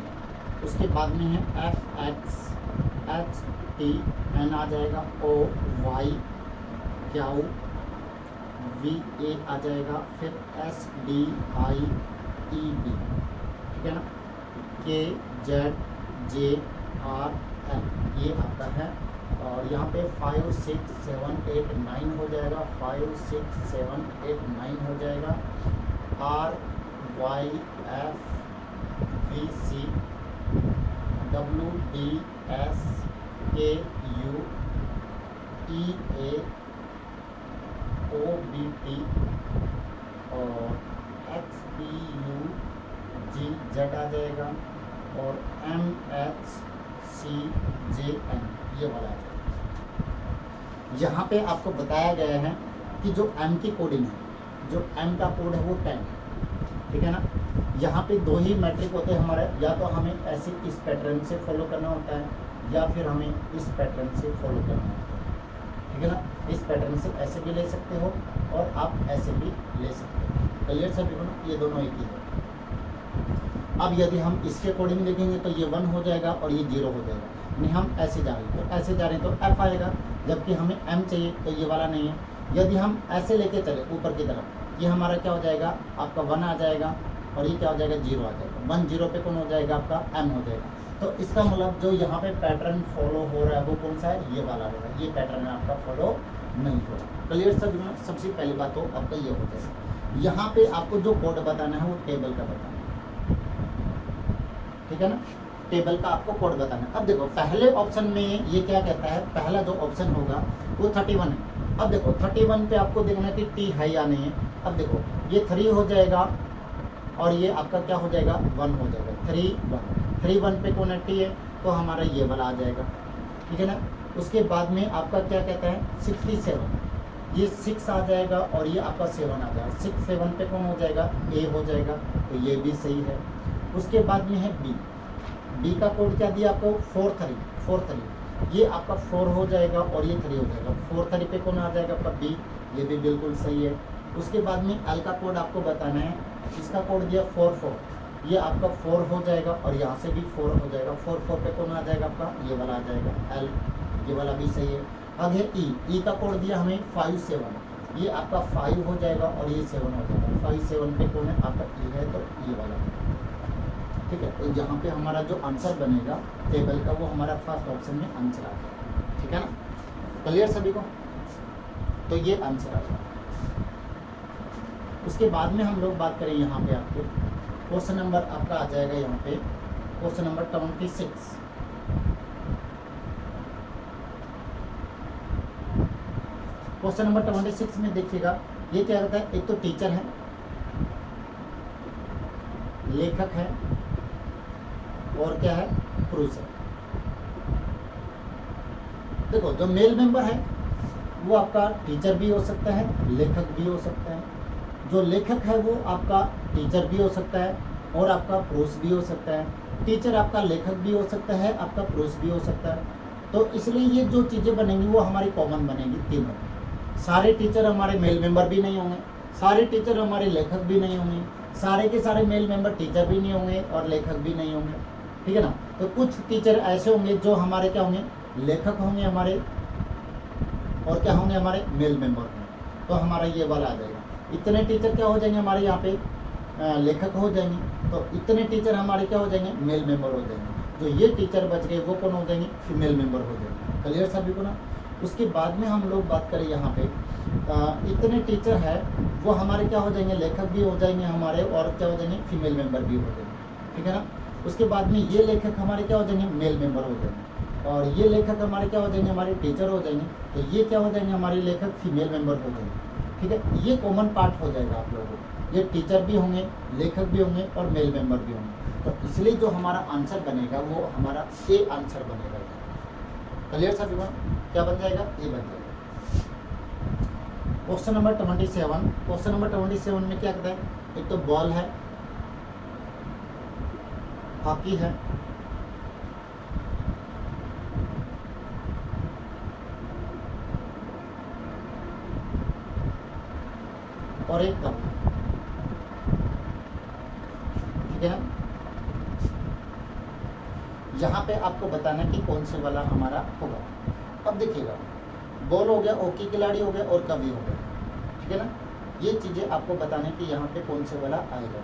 उसके बाद में है FXHTN आ जाएगा, OYQVA आ जाएगा, फिर SDIEB। ठीक है ना, KZJRL ये आपका है। और यहाँ पे 5 6 7 8 9 हो जाएगा, 5 6 7 8 9 हो जाएगा। R Y F B C W D S K U E A O B T और X P U G Z आ जाएगा और M H C J N ये वाला है। यहाँ पे आपको बताया गया है कि जो M की कोडिंग है, जो M का कोड है वो 10 है, ठीक है ना। यहाँ पे दो ही मैट्रिक होते हैं हमारे, या तो हमें ऐसे इस पैटर्न से फॉलो करना होता है या फिर हमें इस पैटर्न से फॉलो करना होता है, ठीक है ना। इस पैटर्न से ऐसे भी ले सकते हो और आप ऐसे भी ले सकते हो। क्लियर सभी को ना, ये दोनों एक ही है। अब यदि हम इसके अकॉर्डिंग देखेंगे तो ये 1 हो जाएगा और ये 0 हो जाएगा, यानी हम ऐसे जा रहे हैं तो ऐसे जा रहे हैं तो F आएगा, जबकि हमें M चाहिए तो ये वाला नहीं है। यदि हम ऐसे लेके चले ऊपर की तरफ, ये हमारा क्या हो जाएगा, आपका 1 आ जाएगा और ये क्या हो जाएगा, 0 आ जाएगा। 1 0 पे कौन हो जाएगा, आपका M हो जाएगा। तो इसका मतलब जो यहाँ पे पैटर्न फॉलो हो रहा है वो कौन सा है, ये वाला होगा। ये पैटर्न आपका फॉलो नहीं होगा। Clear sir. सबसे पहली बात तो आपका ये हो जाएगा। यहाँ पे आपको जो कोड बताना है वो टेबल का बताना है, ठीक है ना। टेबल का आपको कोड बताना है। अब देखो पहले ऑप्शन में ये क्या कहता है, पहला जो ऑप्शन होगा वो 31 है। अब देखो 31 पे आपको देखना कि टी है या नहीं है। अब देखो ये 3 हो जाएगा और ये आपका क्या हो जाएगा, 1 हो जाएगा। 3 1 पे कौन है, टी है, तो हमारा ये वाला आ जाएगा, ठीक है ना। उसके बाद में आपका क्या कहता है 67, ये 6 आ जाएगा और ये आपका 7 आ जाएगा। 6 7 पे कौन हो जाएगा, ए हो जाएगा, तो ये भी सही है। उसके बाद में है बी का कोड क्या दिया आपको, 4 3, ये आपका 4 हो जाएगा और ये 3 हो जाएगा। 4 3 पे कौन आ जाएगा आपका बी, ये भी बिल्कुल सही है। उसके बाद में एल का कोड आपको बताना है, इसका कोड दिया 4 4, ये आपका 4 हो जाएगा और यहाँ से भी 4 हो जाएगा। 4 4 पे कौन आ जाएगा आपका, ये वाला आ जाएगा एल, ये वाला भी सही है। आगे ई का कोड दिया हमें 5 7, ये आपका 5 हो जाएगा और ये 7 हो जाएगा। 5 7 पे कौन है आपका ई है, तो ये वाला, ठीक है। तो यहाँ पे हमारा जो आंसर बनेगा टेबल का वो हमारा फर्स्ट ऑप्शन में आंसर आ गया, ठीक है ना। क्लियर सभी को, तो ये आंसर आ गया। उसके बाद में हम लोग बात करें यहाँ पे आपके क्वेश्चन नंबर आपका आ जाएगा, यहाँ पे क्वेश्चन नंबर 26। क्वेश्चन नंबर 26 में देखिएगा ये क्या रहता है, एक तो टीचर है, लेखक है और क्या है, पुरुष है। देखो जो मेल मेंबर है वो आपका टीचर भी हो सकता है, लेखक भी हो सकता है। जो लेखक है वो आपका टीचर भी हो सकता है और आपका पुरुष भी हो सकता है। टीचर आपका लेखक भी हो सकता है, आपका पुरुष भी हो सकता है। तो इसलिए ये जो चीज़ें बनेंगी वो हमारी कॉमन बनेगी तीनों। सारे टीचर हमारे मेल मेंबर भी नहीं होंगे, सारे टीचर हमारे लेखक भी नहीं होंगे, सारे के सारे मेल मेंबर टीचर भी नहीं होंगे और लेखक भी नहीं होंगे, ठीक है ना। तो कुछ टीचर ऐसे होंगे जो हमारे क्या होंगे, लेखक होंगे हमारे, और क्या होंगे हमारे मेल मेंबर होंगे। तो हमारा ये वाला आ जाएगा। इतने टीचर क्या हो जाएंगे हमारे यहाँ पे, लेखक हो जाएंगे। तो इतने टीचर हमारे क्या हो जाएंगे, मेल मेंबर हो जाएंगे। जो ये टीचर बच गए वो कौन हो जाएंगे, फीमेल मेंबर हो जाएंगे। क्लियर सभी को ना। उसके बाद में हम लोग बात करें यहाँ पे इतने टीचर है वो हमारे क्या हो जाएंगे, लेखक भी हो जाएंगे हमारे, और क्या हो जाएंगे, फीमेल मेंबर भी हो जाएंगे, ठीक है ना। उसके बाद में ये लेखक हमारे क्या हो जाएंगे, मेल मेंबर हो जाएंगे, और ये लेखक हमारे क्या हो जाएंगे, हमारे टीचर हो जाएंगे। तो ये क्या हो जाएंगे, हमारे लेखक फीमेल मेंबर हो जाएंगे, ठीक है। ये कॉमन पार्ट हो जाएगा आप लोगों को। ये टीचर भी होंगे, लेखक भी होंगे और मेल मेंबर भी होंगे। तो इसलिए जो हमारा आंसर बनेगा वो हमारा ए आंसर बनेगा। क्लियर सभी को, क्या बन जाएगा, ए बन जाएगा। Question number 27। क्वेश्चन नंबर 27 में क्या कहता है, एक तो बॉल है, हॉकी है, और एक कप, ठीक है। यहाँ पे आपको बताना कि कौन से वाला हमारा होगा। अब देखिएगा, बॉल हो गया, हॉकी खिलाड़ी हो गया और कप भी हो गया, ठीक है ना। ये चीजें आपको बताने कि यहाँ पे कौन से वाला आएगा।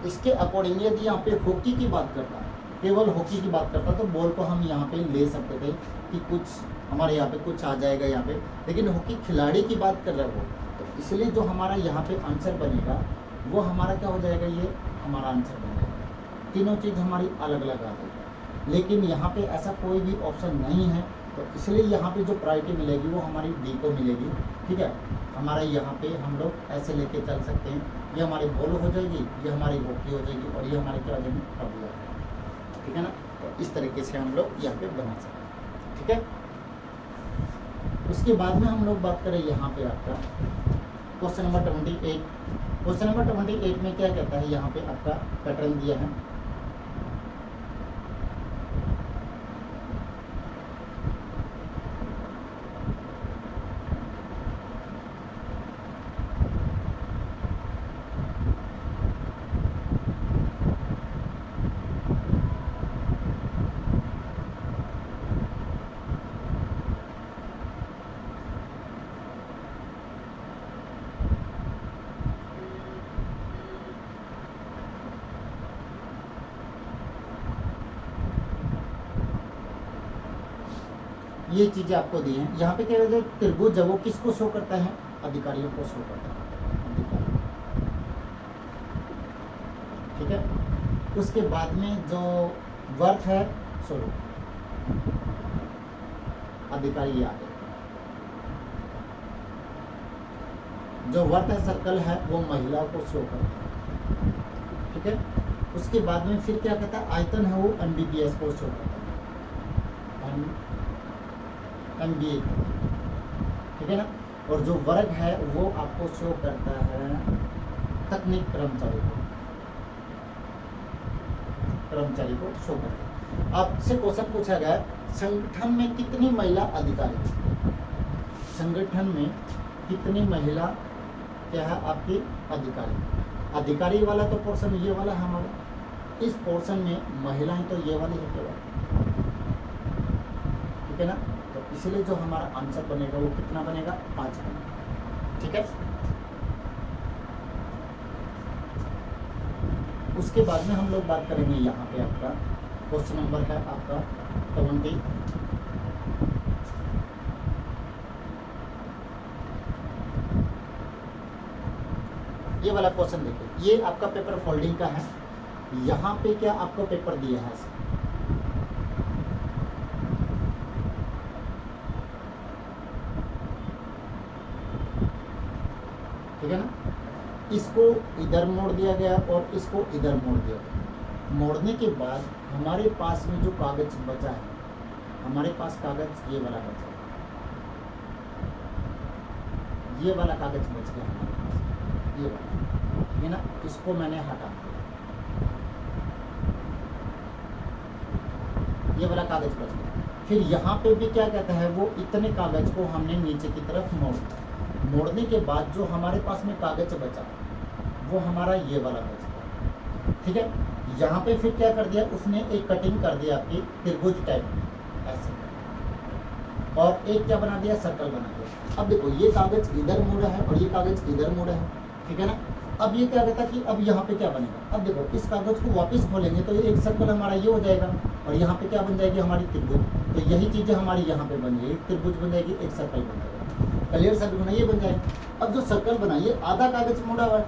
इसके अकॉर्डिंग यदि यहाँ पे हॉकी की बात करता है केवल हॉकी की बात करता तो बॉल को हम यहाँ पे ले सकते थे कि कुछ हमारे यहाँ पे कुछ आ जाएगा यहाँ पे, लेकिन हॉकी खिलाड़ी की बात कर रहे हो, तो इसलिए जो हमारा यहाँ पे आंसर बनेगा वो हमारा क्या हो जाएगा, ये हमारा आंसर बनेगा। तीनों चीज़ हमारी अलग अलग आ जाएगी, लेकिन यहाँ पे ऐसा कोई भी ऑप्शन नहीं है, तो इसलिए यहाँ पे जो प्रायोरिटी मिलेगी वो हमारी डी को मिलेगी। ठीक है, हमारा यहाँ पे हम लोग ऐसे लेके चल सकते हैं, ये हमारी बॉल हो जाएगी, ये हमारी हॉकी हो जाएगी और ये हमारे क्या हो जाएगी, कबड्डी हो जाएगी। ठीक है ना, तो इस तरीके से हम लोग यहाँ पे बना सकते हैं। ठीक है, उसके बाद में हम लोग बात करें यहाँ पे आपका क्वेश्चन नंबर 28। क्वेश्चन नंबर 28 में क्या कहता है, यहाँ पे आपका पैटर्न दिया है। ये चीजें आपको दी हैं। यहाँ पे क्या कहते हैं, त्रिभुज है वो किसको शो करता है, अधिकारियों को शो करता है, अधिकारी। ठीक है, उसके बाद में जो वर्क है, सॉरी अधिकारी आ गए, जो वर्क है सर्कल है वो महिला को शो करता है। ठीक है, उसके बाद में फिर क्या कहता है, आयतन है वो एमबीबीएस को शो करता है, MBA। ठीक है ना, और जो वर्ग है वो आपको शो करता है तकनीक कर्मचारी को शो करता है। आपसे क्वेश्चन पूछा गया, संगठन में कितनी महिला अधिकारी, संगठन में कितनी महिला क्या है आपकी अधिकारी। अधिकारी वाला तो पोर्शन ये वाला है हमारा, इस पोर्शन में महिलाएं तो ये वाली है केवल। ठीक है ना, तो इसलिए जो हमारा आंसर बनेगा वो कितना बनेगा, 5 बनेगा। ठीक है, उसके बाद में हम लोग बात करेंगे यहाँ पे आपका क्वेश्चन नंबर है आपका 20। ये वाला क्वेश्चन देखिए, ये आपका पेपर फोल्डिंग का है। यहाँ पे क्या आपको पेपर दिया है, ठीक है ना, इसको इधर मोड़ दिया गया और इसको इधर मोड़ दिया गया। मोड़ने के बाद हमारे पास में जो कागज बचा है, हमारे पास कागज ये वाला बचा है, ये वाला कागज बच गया हमारे पास, ये वाला, ठीक है ना, इसको मैंने हटा दिया, ये वाला कागज बच गया। फिर यहाँ पे भी क्या कहता है, वो इतने कागज को हमने नीचे की तरफ मोड़ दिया। मोड़ने के बाद जो हमारे पास में कागज बचा वो हमारा ये वाला बच गया। ठीक है, यहाँ पे फिर क्या कर दिया, उसने एक कटिंग कर दिया आपकी त्रिभुज टाइप ऐसे, और एक क्या बना दिया, सर्कल बना दिया। अब देखो ये कागज इधर मुड़ा है और ये कागज इधर मुड़ा है, ठीक है ना। अब ये क्या कहता कि अब यहाँ पे क्या बनेगा, अब देखो इस कागज को वापस खोलेंगे तो एक सर्कल हमारा ये हो जाएगा और यहाँ पे क्या बन जाएगी हमारी त्रिभुज। तो यही चीजें हमारी यहाँ पे बन जाएगी, त्रिभुज बन जाएगी, एक सर्कल बन जाएगा, क्लियर सर्कल बना, ये बन जाएगा। अब जो सर्कल बना, ये आधा कागज मुड़ा हुआ है,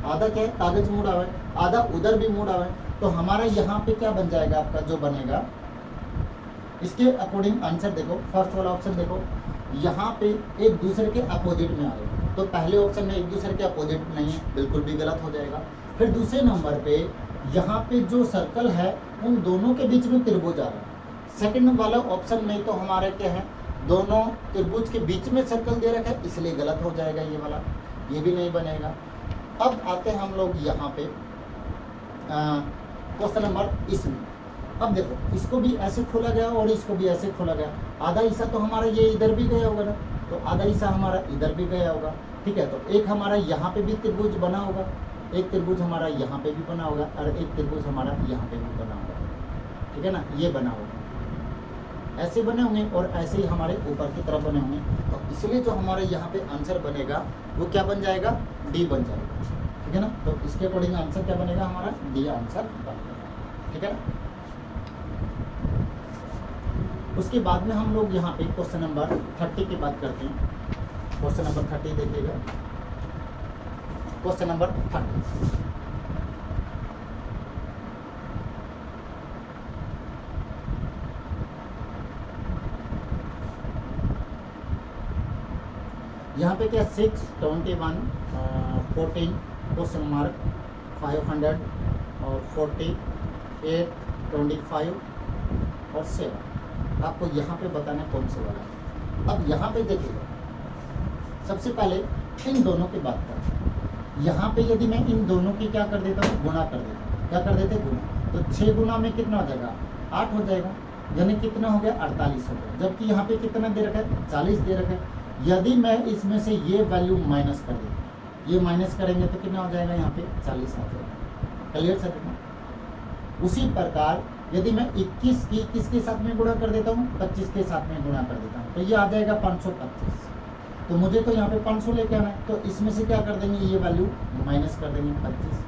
आधा क्या है कागज मुड़ा हुआ है, आधा उधर भी मुड़ा हुआ है, तो हमारा यहाँ पे क्या बन जाएगा आपका जो बनेगा, इसके अकॉर्डिंग आंसर देखो, फर्स्ट वाला ऑप्शन देखो, यहाँ पे एक दूसरे के अपोजिट में आएगा। तो पहले ऑप्शन में एक दूसरे के अपोजिट नहीं है, बिल्कुल भी गलत हो जाएगा। फिर दूसरे नंबर पे यहाँ पे जो सर्कल है उन दोनों के बीच में त्रिभुज आ रहा है। सेकंड वाला ऑप्शन में तो हमारे क्या है, दोनों त्रिभुज के बीच में सर्कल दे रखा है, इसलिए गलत हो जाएगा ये वाला, ये भी नहीं बनेगा। अब आते हैं हम लोग यहाँ पे क्वेश्चन नंबर इसमें। अब देखो इसको भी ऐसे खोला गया और इसको भी ऐसे खोला गया, आधा हिस्सा तो हमारा ये इधर भी गया होगा ना, तो आधा हिस्सा हमारा इधर भी गया होगा, ठीक है। तो एक हमारा यहाँ पे भी त्रिभुज बना होगा, एक त्रिभुज हमारा यहाँ पे भी बना होगा और एक त्रिभुज हमारा यहाँ पे भी बना होगा, ठीक है ना, ये बना होगा, ऐसे बने होंगे और ऐसे ही हमारे ऊपर की तरफ बने होंगे। तो इसलिए जो हमारे यहाँ पे आंसर बनेगा वो क्या बन जाएगा, डी बन जाएगा, ठीक है ना। तो इसके अकॉर्डिंग आंसर क्या बनेगा हमारा, डी आंसर बनेगा, ठीक है ना। उसके बाद में हम लोग यहाँ पे क्वेश्चन नंबर 30 की बात करते हैं। क्वेश्चन नंबर 30 देखिएगा, क्वेश्चन नंबर 30। यहाँ पे क्या 6, 21, 14 क्वेश्चन मार्क 500 और 40, 8, 25 और 7 आपको यहाँ पे बताना कौन से वाला है। अब यहाँ पे देखिएगा, सबसे पहले इन दोनों की बात करते हैं। यहाँ पे यदि मैं इन दोनों की क्या कर देता हूँ, गुणा कर देता हूँ। क्या कर देते, गुणा। तो 6 गुना में कितना हो जाएगा, 8 हो जाएगा, यानी कितना हो गया, 48 हो गया। जबकि यहाँ पे कितना दे रखा है, 40 दे रखा है। यदि मैं इसमें से ये वैल्यू माइनस कर देता हूँ, ये माइनस करेंगे तो कितना हो जाएगा, यहाँ पे 40 आ जाएगा। Clear sir? उसी प्रकार यदि मैं 21 की किसके साथ में गुणा कर देता हूँ, 25 के साथ में गुणा कर देता हूँ, तो ये आ जाएगा 525। तो मुझे तो यहाँ पे 500 लेके आना है, तो इसमें से क्या कर देंगे, ये वैल्यू माइनस कर देंगे 25,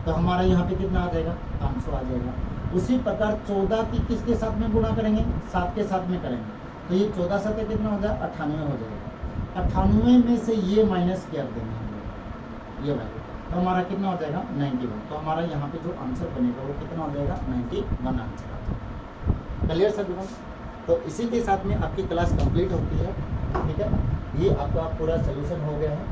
तो हमारा यहाँ पे कितना आ जाएगा, 500 आ जाएगा। उसी प्रकार 14 की किसके साथ में गुणा करेंगे, 7 के साथ में करेंगे, तो ये 14 7 कितना हो जाएगा, 98 हो जाएगा। 98 में से ये माइनस कर देंगे हम लोग, ये वैल्यू, तो हमारा कितना हो जाएगा, 91। तो हमारा यहाँ पे जो आंसर बनेगा वो कितना हो जाएगा, 91 आंसर आ जाएगा। Clear sir? तो इसी के साथ में आपकी क्लास कंप्लीट होती है। ठीक है, ये आपका पूरा सोल्यूशन हो गया है।